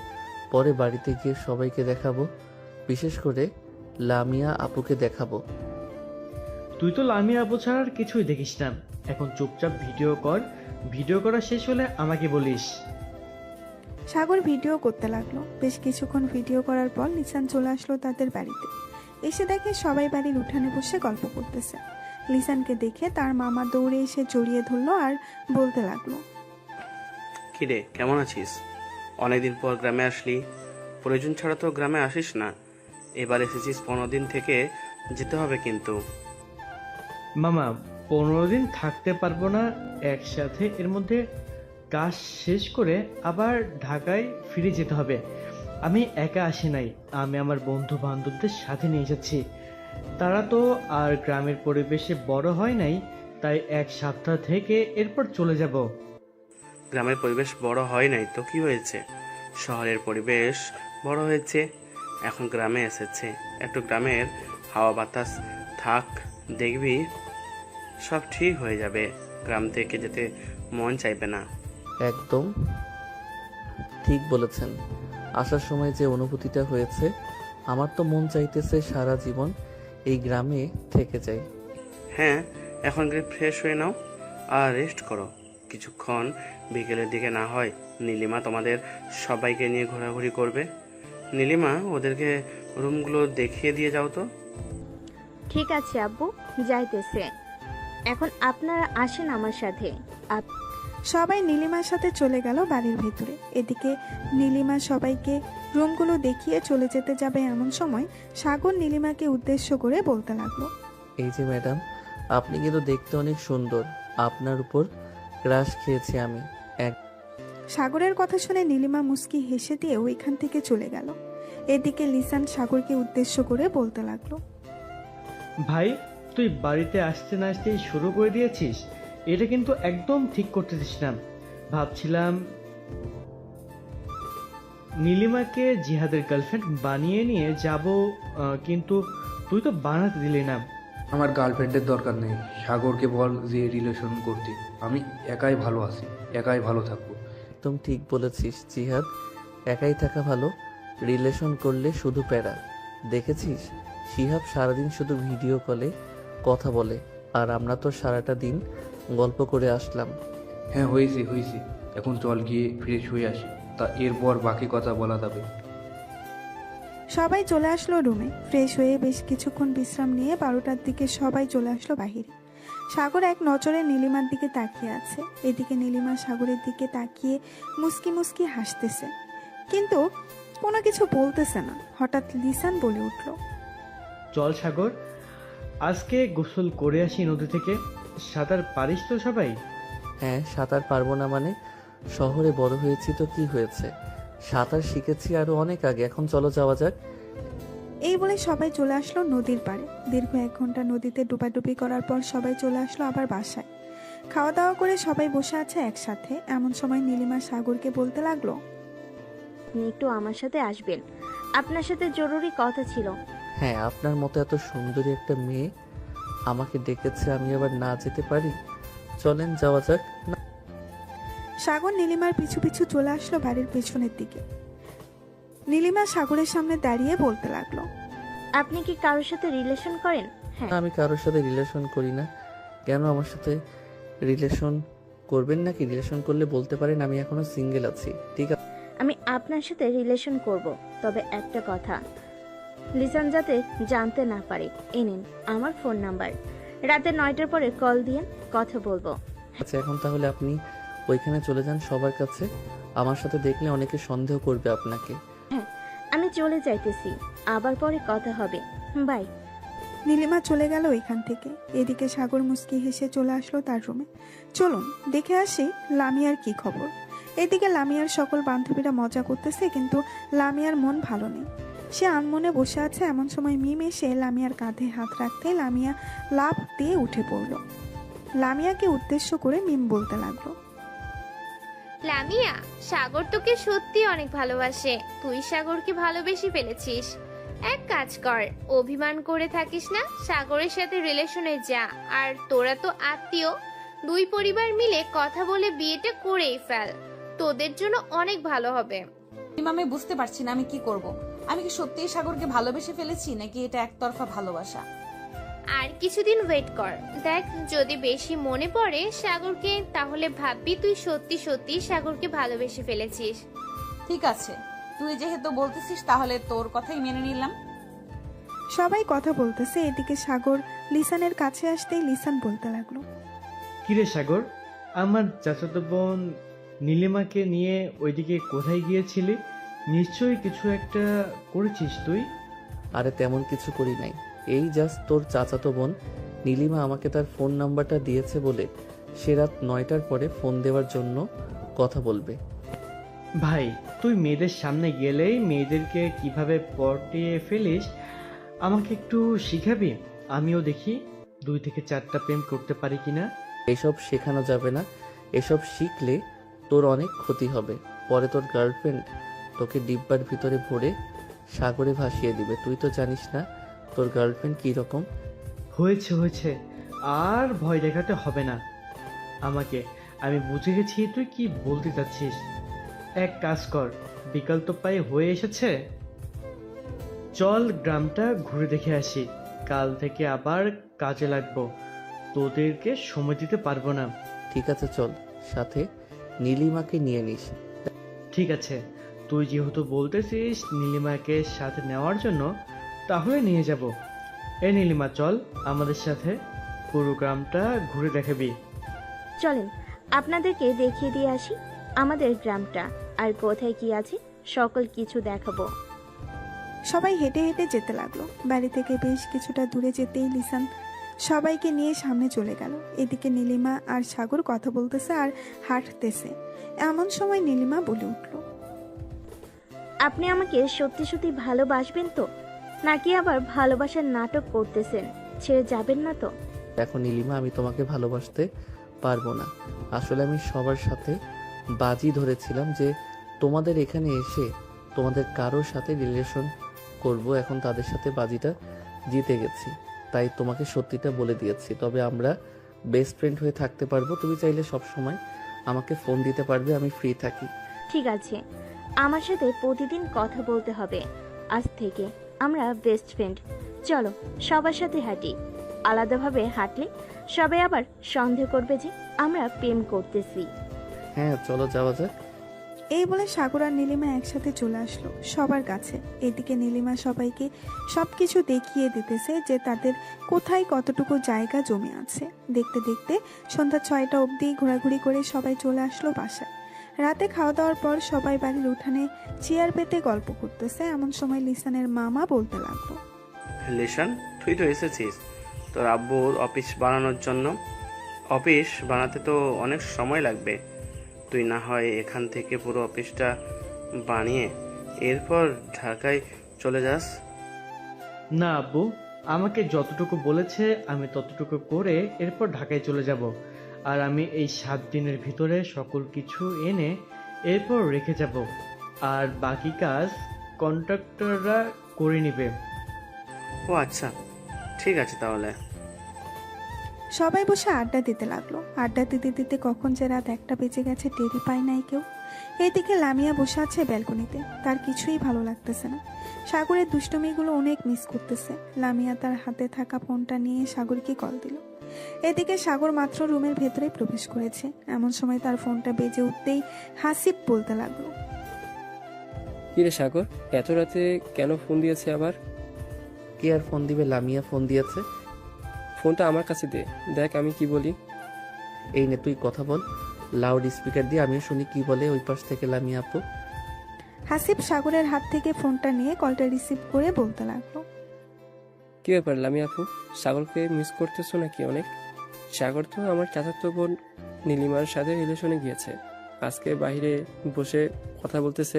পরে বাড়িতে গিয়ে সবাইকে দেখাবো, বিশেষ করে লামিয়া আপুকে দেখাবো। তুই তো লামিয়া আপু ছাড়া আর কিছুই দেখিস না, এখন চুপচাপ ভিডিও কর, ভিডিও করা শেষ হলে আমাকে বলিস। সাগর ভিডিও করতে লাগলো। বেশ কিছুক্ষণ ভিডিও করার পর লিসান চলে আসলো তাদের বাড়িতে। এসে দেখে সবাই বাড়ির উঠানে বসে গল্প করতেছে। লিসানকে দেখে তার মামা দৌড়ে এসে জড়িয়ে ধরলো আর বলতে লাগলো, কিরে, কেমন আছিস? অনেকদিন পর গ্রামে আসলি, প্রয়োজন ছাড়া তো গ্রামে আসিস না, এবার এসেছিস 15 দিন থেকে যেতে হবে কিন্তু। মামা, 15 দিন থাকতে পারবো না একসাথে, এর মধ্যে কাজ শেষ করে আবার ঢাকায় ফিরে যেতে হবে। আমি একা আসি নাই, আমি আমার বন্ধু বান্ধবদের সাথে নিয়ে এসেছি। তারা তো আর গ্রামের পরিবেশে বড় হয় নাই, তাই 1 সপ্তাহ থেকে এরপর চলে যাব। গ্রামের পরিবেশ বড় হয় নাই তো কি হয়েছে, শহরের পরিবেশ বড় হয়েছে, এখন গ্রামে এসেছে, একটু গ্রামের হাওয়া বাতাস থাক, দেখবি সব ঠিক হয়ে যাবে, গ্রাম থেকে যেতে মন চাইবে না। একদম ঠিক বলেছেন। আসার সময় যে অনুভূতিটা হয়েছে, আমার তো মন চাইতেছে সারা জীবন এই গ্রামে থেকে যাই। হ্যাঁ, এখন গিয়ে ফ্রেশ হয়ে নাও আর রেস্ট করো কিছুক্ষণ, বিকেলের দিকে না হয় নীলিমা তোমাদের সবাইকে নিয়ে ঘোরাঘুরি করবে। নীলিমা, ওদেরকে রুমগুলো দেখিয়ে দিয়ে যাও তো। ঠিক আছে আব্বু, যাইতেছে। এখন আপনারা আসেন আমার সাথে। সবাই নীলিমার সাথে চলে গেল বাড়ির ভেতরে। এদিকে নীলিমা সবাইকে রুমগুলো দেখিয়ে চলে যেতে যাবে, এমন সময় সাগর নীলিমাকে উদ্দেশ্য করে বলতে লাগলো, এই যে ম্যাডাম, আপনি কিন্তু দেখতে অনেক সুন্দর, আপনার উপর ক্রাশ খেয়েছি আমি। সাগরের কথা শুনে নীলিমা মুস্কি হেসে দিয়ে ওইখান থেকে চলে গেল। এদিকে লিসান সাগরকে উদ্দেশ্য করে বলতে লাগলো, ভাই, তুই বাড়িতে আসতে না আসতেই শুরু করে দিয়েছিস, এটা কিন্তু একদম ঠিক করতেছিস না। ভাবছিলাম নীলিমাকে জিহাদের গার্লফ্রেন্ড বানিয়ে নিয়ে যাব, কিন্তু তুই তো বানাতে দিলি না। আমার গার্লফ্রেন্ডের দরকার নেই, সাগরকে বল যে রিলেশন করতে, আমি একাই ভালো আছি, একাই ভালো থাকবো। একদম ঠিক বলেছিস জিহাদ, একাই থাকা ভালো, রিলেশন করলে শুধু প্যারা। দেখেছিস শিহাব সারাদিন শুধু ভিডিও কলে কথা বলে, আর আমরা তো সারাটা দিন গল্প করে আসলাম। হ্যাঁ হয়েছে, এখন চল গিয়ে ফ্রেশ হয়ে আসি, তা এরপর বাকি কথা বলা যাবে। সবাই চলে আসলো রুমে। ফ্রেশ হয়ে বেশ কিছুক্ষণ বিশ্রাম নিয়ে 12টার দিকে সবাই চলে আসলো বাহিরে। সাগর এক নজরে নীলিমার দিকে তাকিয়ে আছে। এদিকে নীলিমা সাগরের দিকে তাকিয়ে মুস্কি মুস্কি হাসতেছে, কিন্তু কোনো কিছু বলতেছে না। হঠাৎ লিসান বলে উঠল, চল সাগর, আজকে গোসল করে আসি নদী থেকে। সাঁতার পারিস তো সবাই? হ্যাঁ, সাঁতার পারবো না মানে? শহরে বড় হয়েছি তো কি হয়েছে, সাঁতার শিখেছি আরো অনেক আগে, এখন চলো যাওয়া যাক। এই বলে সবাই চলে আসলো নদীর পাড়ে। দীর্ঘ 1 ঘন্টা নদীতে ডুবাডুবি করার পর সবাই চলে আসলো আবার বাসায়। খাওয়া দাওয়া করে সবাই বসে আছে একসাথে। এমন সময় নীলিমা সাগরকে বলতে লাগলো, আপনি একটু আমার সাথে আসবেন, আপনার সাথে জরুরি কথা ছিল। হ্যাঁ, আপনার মতো এত সুন্দরী একটা মেয়ে আমাকে ডেকেছে, আমি আবার না যেতে পারি? চলেন যাওয়া যাক। সাগর নীলিমার পিছু পিছু চলে আসলো বাড়ির পেছনের দিকে। নীলিমা সাগরের সামনে দাঁড়িয়ে বলতে লাগলো, আপনি কি কারোর সাথে রিলেশন করেন? হ্যাঁ। আমি কারোর সাথে রিলেশন করি না। কেন আমার সাথে রিলেশন করবেন নাকি? রিলেশন করলে বলতে পারেন, আমি এখনো সিঙ্গেল আছি। ঠিক আছে, আমি আপনার সাথে রিলেশন করব, তবে একটা কথা, লিসান যাতে জানতে না পারে। এই নিন আমার ফোন নাম্বার, রাতে 9টার পরে কল দিয়েন, কথা বলবো। আচ্ছা এখন তাহলে আপনি ওইখানে চলে যান সবার কাছে। আমার সাথে দেখলে অনেকে সন্দেহ করবে আপনাকে। হ্যাঁ, আমি চলে যাইতেছি, আবার পরে কথা হবে, বাই। নীলিমা চলে গেল এখান থেকে। এদিকে সাগর মুচকি হেসে চলে আসলো তার রুমে। চলুন দেখে আসি লামিয়ার কি খবর। এদিকে লামিয়ার সকল বান্ধবীরা মজা করতেছে, কিন্তু লামিয়ার মন ভালো নেই। সে আনমনে বসে আছে। এমন সময় মিম এসে লামিয়ার কাঁধে হাত রাখতে লামিয়া লাফ দিয়ে উঠে পড়ল। লামিয়াকে উদ্দেশ্য করে মিম বলতে লাগলো, লামিয়া, সাগর তোকে সত্যি অনেক ভালোবাসে। তুই সাগরকে ভালোবেসে ফেলেছিস। এক কাজ কর, অভিমান করে থাকিস না, সাগরের সাথে রিলেশনে যা। আর তোরা তো আত্মীয়, দুই পরিবার মিলে কথা বলে বিয়েটা করেই ফেল, তোদের জন্য অনেক ভালো হবে। আমি বুঝতে পারছি না আমি কি করব। আমি কি সত্যিই সাগরকে ভালোবেসে ফেলেছি, নাকি এটা একতরফা ভালোবাসা? আর কিছুদিন ওয়েট কর, দেখ যদি বেশি মনে পড়ে সাগরকে, তাহলে ভাববি তুই সত্যি সত্যি সাগরকে ভালোবেসে ফেলেছিস। ঠিক আছে, তুই যেহেতু বলতেছিস তাহলে তোর কথাই মেনে নিলাম। সবাই কথা বলতেছে। এদিকে সাগর লিসানের কাছে আসতেই লিসান বলতে লাগলো, কিরে সাগর, আমার চাচাতো বোন নীলিমাকে নিয়ে ওইদিকে কোথায় গিয়েছিলি? নিশ্চয়ই কিছু একটা করেছিস তুই। আরে তেমন কিছু করি নাই, এই জাস্ট তোর চাচাতো বোন নীলিমা আমাকে তার ফোন নাম্বারটা দিয়েছে বলে সে রাত 9টার পরে ফোন দেওয়ার জন্য কথা বলবে। ভাই, তুই মেয়েদের সামনে গেলেই মেয়েদেরকে কিভাবে পটিয়ে ফেলিস আমাকে একটু শিখাবি? আমিও দেখি 2 থেকে 4টা প্রেম করতে পারি কিনা। এসব শেখানো যাবে না, এসব শিখলে তোর অনেক ক্ষতি হবে। পরে তোর গার্লফ্রেন্ড তোকে ডিব্বার ভিতরে ভরে সাগরে ভাসিয়ে দিবে। তুই তো জানিস না তোর গার্লফ্রেন্ড কি রকম। হয়েছে হয়েছে, আর ভয় দেখাতে হবে না আমাকে। আমি বুঝে গেছি তুই কি বলতে চাচ্ছিস। এক কাজ কর, বিকাল তো প্রায় হয়ে এসেছে, চল গ্রামটা ঘুরে দেখে আসি। কাল থেকে আবার কাজে লাগবো, তোদেরকে সময় দিতে পারবো না। ঠিক আছে চল, সাথে নীলিমাকে নিয়ে নিস। ঠিক আছে, তুই যেহেতু বলতেছিস নীলিমাকে সাথে নেওয়ার জন্য, তাহলে নিয়ে যাব। এ নীলিমা, চল আমাদের সাথে, পুরো গ্রামটা ঘুরে দেখাবি। চলেন আপনাদেরকে দেখিয়ে দিয়ে আসি আমাদের গ্রামটা, আর কোথায় কি আছে সকল কিছু দেখাবো। সবাই হেঁটে হেঁটে যেতে লাগলো। বাড়ি থেকে বেশ কিছুটা দূরে যেতেই লিসান সবাইকে নিয়ে সামনে চলে গেল। এদিকে নীলিমা আর সাগর কথা বলতেছে আর হাঁটতেছে। এমন সময় নীলিমা বলে উঠল, আপনি আমাকে সত্যি সত্যি ভালোবাসবেন তো, নাকি আবার ভালোবাসার নাটক করতেছেন? ছেড়ে যাবেন না তো? দেখো নীলিমা, আমি তোমাকে ভালোবাসতে পারবো না। আসলে আমি সবার সাথে বাজি ধরেছিলাম যে তোমাদের এখানে এসে তোমাদের কারোর সাথে রিলেশন করব। এখন তাদের সাথে বাজিটা জিতে গেছি, তাই তোমাকে সত্যিটা বলে দিয়েছি। তবে আমরা বেস্ট ফ্রেন্ড হয়ে থাকতে পারবো। তুমি চাইলে সব সময় আমাকে ফোন দিতে পারবে, আমি ফ্রি থাকি। ঠিক আছে, আমার সাথে প্রতিদিন কথা বলতে হবে। আজ থেকে আমরা বেস্ট ফ্রেন্ড। চলো সবার সাথে হাঁটি। আলাদাভাবে হাঁটলে সবাই আবার সন্দেহ করবে যে আমরা প্রেম করতেছি। হ্যাঁ চলো যাওয়া যাক। এই বলে সাগর আর নীলিমা একসাথে চলে আসলো সবার কাছে। এদিকে নীলিমা সবাইকে সবকিছু দেখিয়ে দিতেছে যে তাদের কোথায় কতটুকু জায়গা জমে আছে। দেখতে দেখতে সন্ধ্যা 6টা অবধি ঘোরাঘুরি করে সবাই চলে আসলো বাসায়। রাতে খাওয়া দাওয়ার পর সবাই বাড়ির উঠানে চেয়ার পেতে গল্প করতেছে। এমন সময় লিসানের মামা বলতে লাগলো, লিসান, তুই তো এসেছিস তোর আব্বুর অফিস বানানোর জন্য। অফিস বানাতে তো অনেক সময় লাগবে, তুই না হয় এখান থেকে পুরো অফিসটা বানিয়ে এরপর ঢাকায় চলে যাস। না আব্বু, আমাকে যতটুকু বলেছে আমি ততটুকু করে এরপর ঢাকায় চলে যাব। আর আমি এই 7 দিনের ভিতরে সকল কিছু এনে এরপর রেখে যাব, আর বাকি কাজ কন্ট্রাক্টররা করে নেবে। ও আচ্ছা, ঠিক আছে তাহলে। সবাই বসে আড্ডা দিতে লাগলো। আড্ডা দিতে দিতে কখন যে রাত 1টা বেজে গেছে টেরই পায় নাই কেউ। এদিকে লামিয়া বসে আছে ব্যালকনিতে, তার কিছুই ভালো লাগতেছে না। সাগরের দুষ্টমিগুলো অনেক মিস করতেছে। লামিয়া তার হাতে থাকা ফোনটা নিয়ে সাগরকে কল দিল। এদিকে সাগর মাত্র রুমের ভেতরে প্রবেশ করেছে, এমন সময় তার ফোনটা বেজে উঠতেই হাসিব বলতে লাগলো, কিরে সাগর, এত রাতে কেন ফোন দিয়েছে আবার? কে আর ফোন দিবে? লামিয়া ফোন দিয়েছে। ফোনটা আমার কাছে দে, দেখ আমি কি বলি। এই নে তুই কথা বল, লাউড স্পিকার দিয়ে আমিও শুনি কি বলে ওই পাশ থেকে লামিয়া আপু। হাসিব সাগরের হাত থেকে ফোনটা নিয়ে কলটা রিসিভ করে বলতে লাগলো, কি ব্যাপার লামিয়া আপু, সাগরকে মিস করতেছো নাকি অনেক? সাগর তো আমার চাচাতো বোন নীলিমার সাথে রিলেশনে গিয়েছে, আজকে বাইরে বসে কথা বলতেছে।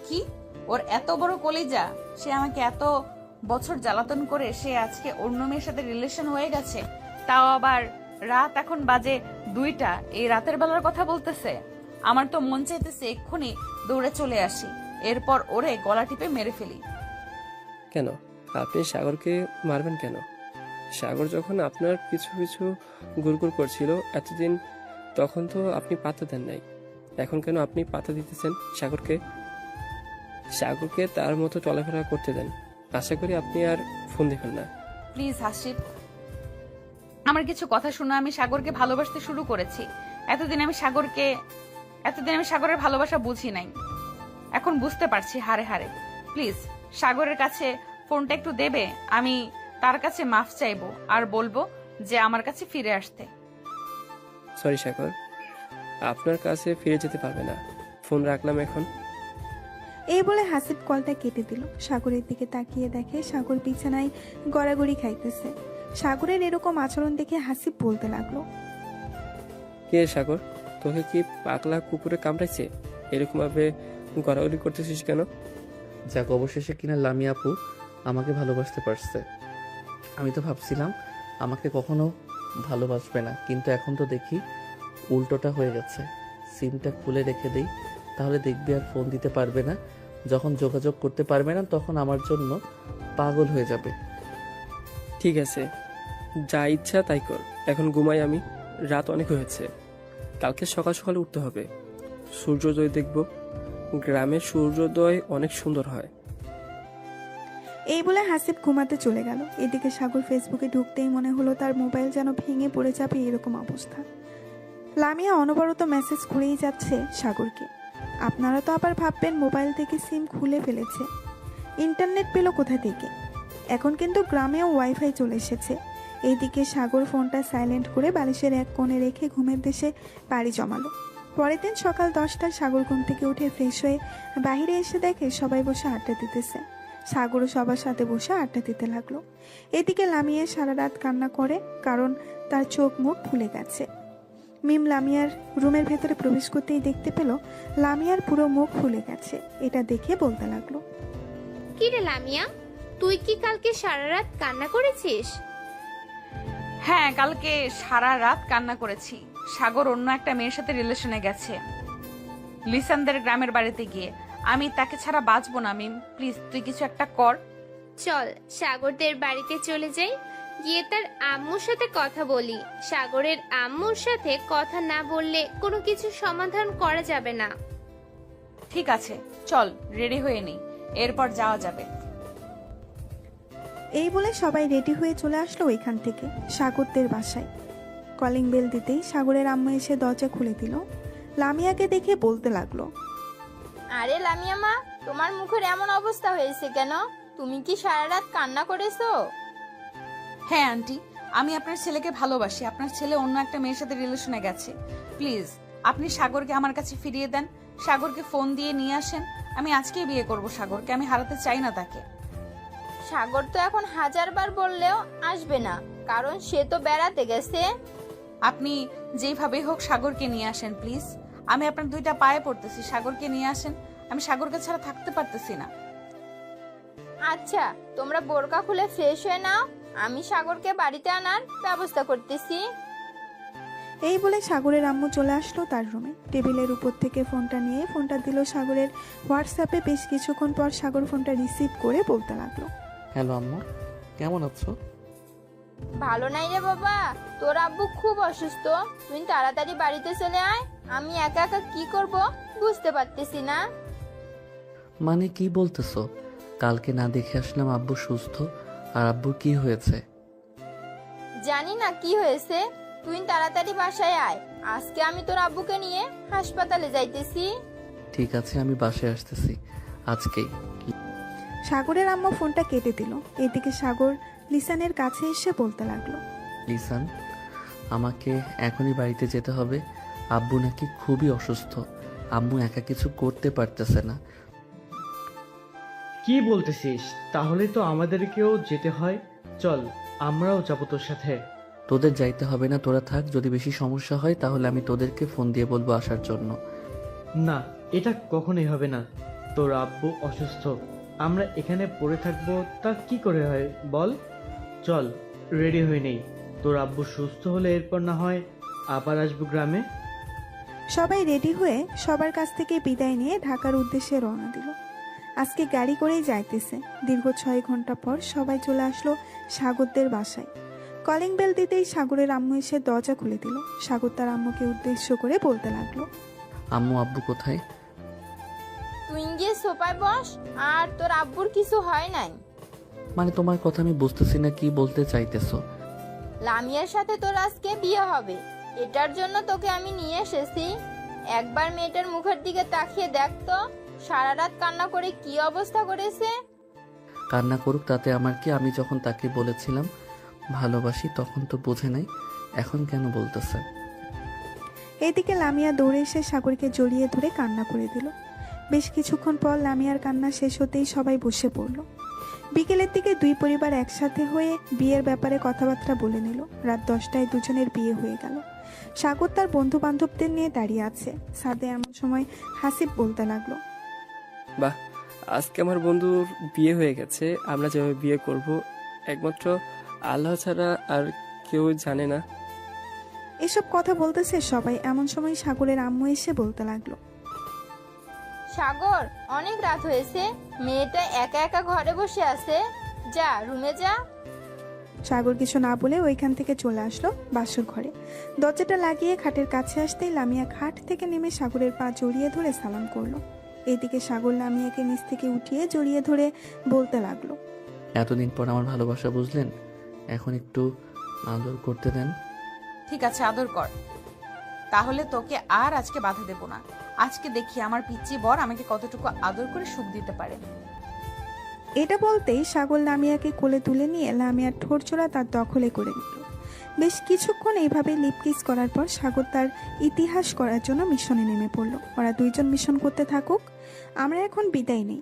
কি ওর এত বড় কলিজা, সে আমাকে এত বছর জ্বালাতন করে সে আজকে অন্য মেয়ের সাথে রিলেশন হয়ে গেছে, তাও আবার রাত এখন বাজে 2টা, এই রাতের বেলার কথা বলতেছে। আমার তো মন চাইতেছে এক্ষুনি দৌড়ে চলে আসি, এরপর ওরে গলা টিপে মেরে ফেলি। কেন আপনি সাগরকে মারবেন কেন? সাগর যখন আপনার পিছু পিছু গুড়গুড় করছিল এতদিন, তখন তো আপনি পাত্তা দেন নাই, এখন কেন আপনি পাত্তা দিতেছেন সাগরকে? সাগরকে তার মতো চলাফেরা করতে দেন, আশা করি আপনি আর ফোন দিবেন না। প্লিজ হাসিব, আমার কিছু কথা শোনো। আমি সাগরকে ভালোবাসতে শুরু করেছি। এতদিন আমি সাগরের ভালোবাসা বুঝি নাই, এখন বুঝতে পারছি হারে হারে। প্লিজ সাগরের কাছে ফোনটা একটু দেবে, আমি তার কাছে মাফ চাইবো আর বলবো যে আমার কাছে ফিরে আসতে। সরি সাগর, আপনার কাছে ফিরে যেতে পারবে না, ফোন রাখলাম এখন। এই বলে হাসিব কলটা কেটে দিল। সাগরের দিকে তাকিয়ে দেখে সাগর বিছানায় গড়াগড়ি খাইতেছে। সাগরের এরকম আচরণ দেখে হাসিব বলতে লাগলো, কে সাগর, তোকে কি পাগলা কুকুরে কামড়াইছে? এরকম ভাবে গড়াগড়ি করতেছিস কেন? যাক, অবশেষে কিনা লামিয়া আপু আমাকে ভালোবাসতে পারছে। আমি তো ভাবছিলাম আমাকে কখনো ভালোবাসবে না, কিন্তু এখন তো দেখি উল্টোটা হয়ে গেছে। সিমটা খুলে রেখে দেই, তাহলে দেখবি আর ফোন দিতে পারবে না। যখন যোগাযোগ করতে পারবে না তখন আমার জন্য পাগল হয়ে যাবে। ঠিক আছে, যা ইচ্ছা তাই কর, এখন ঘুমাই আমি, রাত অনেক হয়েছে, কালকে সকাল সকাল উঠতে হবে, সূর্যোদয় দেখব। গ্রামের সূর্যোদয় অনেক সুন্দর হয়। এই বলে হাসিব ঘুমাতে চলে গেল। এদিকে সাগর ফেসবুকে ঢুকতেই মনে হলো তার মোবাইল যেন ভেঙে পড়ে যাবে এরকম অবস্থা। লামিয়া অনবরত মেসেজ করেই যাচ্ছে সাগরকে। আপনারা তো আবার ভাববেন মোবাইল থেকে সিম খুলে ফেলেছে, ইন্টারনেট পেল কোথা থেকে? এখন কিন্তু গ্রামেও ওয়াইফাই চলে এসেছে। এইদিকে সাগর ফোনটা সাইলেন্ট করে বালিশের এক কোণে রেখে ঘুমের দেশে পাড়ি জমালো। পরের দিন সকাল 10টায় সাগর ঘুম থেকে উঠে ফ্রেশ হয়ে বাইরে এসে দেখে সবাই বসে আড্ডা দিতেছে। সাগরও সবার সাথে বসে আড্ডা দিতে লাগলো। এদিকে লামিয়া সারা রাত কান্না করে, কারণ তার চোখ মুখ ফুলে গেছে। মিম লামিয়ার রুমের ভেতরে প্রবেশ করতেই দেখতে পেল লামিয়ার পুরো মুখ ফুলে গেছে। এটা দেখে বলতে লাগলো, কি রে লামিয়া, তুই কি কালকে সারা রাত কান্না করেছিস? হ্যাঁ, কালকে সারা রাত কান্না করেছি। সাগর অন্য একটা মেয়ের সাথে রিলেশনে গেছে, লিসানদের গ্রামের বাড়িতে গিয়ে। আমি তাকে ছাড়া বাঁচবো না। মিম প্লিজ তুই কিছু একটা কর। চল সাগরদের বাড়িতে চলে যাই, গিয়ে তার আম্মুর সাথে কথা বলি। সাগরের আম্মুর সাথে কথা না বললে কোনো কিছু সমাধান করা যাবে না। ঠিক আছে, চল রেডি হয়ে নেই, এরপর যাওয়া যাবে। এই বলে সবাই রেডি হয়ে চলে আসলো ওইখান থেকে সাগরদের বাসায়। কলিং বেল দিতেই সাগরের আম্মু এসে দরজা খুলে দিল। লামিয়াকে দেখে বলতে লাগলো, আরে লামিয়া মা, তোমার মুখের এমন অবস্থা হয়েছে কেন? তুমি কি সারা রাত কান্না করেছো? হ্যাঁ আন্টি, আমি আপনার ছেলেকে ভালোবাসি। আপনার ছেলে অন্য একটা মেয়ের সাথে রিলেশনে গেছে। প্লিজ আপনি সাগরকে আমার কাছে ফিরিয়ে দেন। সাগরকে ফোন দিয়ে নিয়ে আসেন। আমি আজকেই বিয়ে করব সাগরকে, আমি হারাতে চাই না তাকে। সাগর তো এখন 1000 বার বললেও আসবে না, কারণ সে তো বেড়াতে গেছে। আপনি যেইভাবেই হোক সাগরকে নিয়ে আসেন প্লিজ। আমি আপনার 2টা পায়ে পড়তেছি, সাগরকে নিয়ে আসেন। আমি সাগরকে ছাড়া থাকতে পারতেছি না। আচ্ছা, তোমরা বোরকা খুলে ফ্রেশ হয়ে নাও, আমি সাগরকে বাড়িতে আনার ব্যবস্থা করতেছি। এই বলে সাগরের আম্মু চলে আসলো তার রুমে। টেবিলের উপর থেকে ফোনটা নিয়ে ফোনটা দিল সাগরের হোয়াটসঅ্যাপে। বেশ কিছুক্ষণ পর সাগর ফোনটা রিসিভ করে বলতে লাগলো, হ্যালো আম্মু, কেমন আছো? ভালো নাই রে বাবা, তোর আব্বু খুব অসুস্থ, তুই তাড়াতাড়ি বাড়িতে চলে আয়। আমি একা একা কি করব বুঝতে পারতেছি না। মানে কি বলতেছো? কালকে না দেখে আসলাম আব্বু সুস্থ, আর আব্বুর কি হয়েছে? জানি না কি হয়েছে, তুই তাড়াতাড়ি বাসায় আয়। আজকে আমি তোর আব্বুকে নিয়ে হাসপাতালে যাইতেছি। ঠিক আছে, আমি বাসায় আসতেছি আজকেই। সাগরের আম্মু ফোনটা কেটে দিল। এদিকে সাগর লিসানের কাছে এসে বলতে লাগলো, লিসান, আমাকে এখনই বাড়িতে যেতে হবে। আব্বু নাকি খুবই অসুস্থ, আম্মু একা কিছু করতে পারতেছে না। কি বলতেছিস? তাহলে তো আমাদেরকেও যেতে হয়। চল, আমরাও যাবো তোর সাথে। তোদের যাইতে হবে না, তোরা থাক। যদি বেশি সমস্যা হয় তাহলে আমি তোদেরকে ফোন দিয়ে বলবো আসার জন্য। না, এটা কখনোই হবে না। তোর আব্বু অসুস্থ, আমরা এখানে পড়ে থাকবো তা কি করে হয় বল? চল, রেডি হয়ে নেই। তোর আব্বু সুস্থ হলে এরপর না হয় আবার আসবো গ্রামে। সবাই রেডি হয়ে সবার কাছ থেকে বিদায় নিয়ে ঢাকার উদ্দেশ্যে রওনা দিল। আজকে গাড়ি করেই যাইতেছে। দীর্ঘ 6 ঘন্টা পর সবাই চলে আসলো সাগরদের বাসায়। কলিং বেল দিতেই সাগরের আম্মু এসে দরজা খুলে দিল। সাগর তার আম্মুকে উদ্দেশ্য করে বলতে লাগলো, আম্মু আব্বু কোথায়? তুই গিয়ে সোফায় বস, আর তোর আব্বুর কিছু হয় নাই। মানে তোমার কথা আমি বুঝতেছি না, কি বলতে চাইতেছো? লামিয়ার সাথে তোর আজকে বিয়ে হবে, এটার জন্য তোকে আমি নিয়ে এসেছি। একবার মেয়েটার মুখের দিকে তাকিয়ে দেখ তো, সারা রাত কান্না করে কি অবস্থা করেছে। কান্না করুক, তাতে আমার কি? আমি যখন তাকে বলেছিলাম ভালোবাসি তখন তো বোঝে নাই, এখন কেন বলতেছে? এদিকে লামিয়া দৌড়ে এসে সাগরকে জড়িয়ে ধরে কান্না করে দিল। বেশ কিছুক্ষণ পর লামিয়ার কান্না শেষ হতেই সবাই বসে পড়ল। বিকেলের দিকে দুই পরিবার একসাথে হয়ে বিয়ের ব্যাপারে কথাবার্তা বলে নিল। রাত 10টায় দুজনের বিয়ে হয়ে গেল। সাগর তার বন্ধু বান্ধবদের নিয়ে দাঁড়িয়ে আছে। সাদে এমন সময় হাসিব বলতে লাগলো, বাহ, আজকে আমার বন্ধুর বিয়ে হয়ে গেছে। আমরা যেভাবে বিয়ে করব একমাত্র আল্লাহ ছাড়া আর কেউ জানে না। এসব কথা বলতেছে সবাই। এমন সময় সাগরের আম্মু এসে বলতে লাগলো, সাগর, অনেক রাত হয়েছে, মেয়েটা একা একা ঘরে বসে আছে, যা রুমে যা। সাগর কিছু না বলে ওইখান থেকে চলে আসলো বাসর ঘরে। দরজাটা লাগিয়ে খাটের কাছে আসতেই লামিয়া খাট থেকে নেমে সাগরের পা জড়িয়ে ধরে সালাম করলো। এদিকে সাগর লামিয়াকে নিচ থেকে উঠিয়ে জড়িয়ে ধরে বলতে লাগলো, এতদিন পর আমার ভালোবাসা বুঝলেন, এখন একটু আদর করতে দেন। ঠিক আছে, আদর কর। তাহলে তোকে আর আজকে বাধা দেব না। আজকে দেখি আমার পিচ্চি বর আমাকে কতটুকু আদর করে সুখ দিতে পারে। এটা বলতেই সাগর লামিয়াকে কোলে তুলে নিয়ে লামিয়ার ঠোঁটজোড়া তার দখলে করে নিল। বেশ কিছুক্ষণ এইভাবে লিপকিস করার পর সাগর তার ইতিহাস করার জন্য মিশনে নেমে পড়ল। ওরা দুইজন মিশন করতে থাকুক, আমরা এখন বিদায় নেই।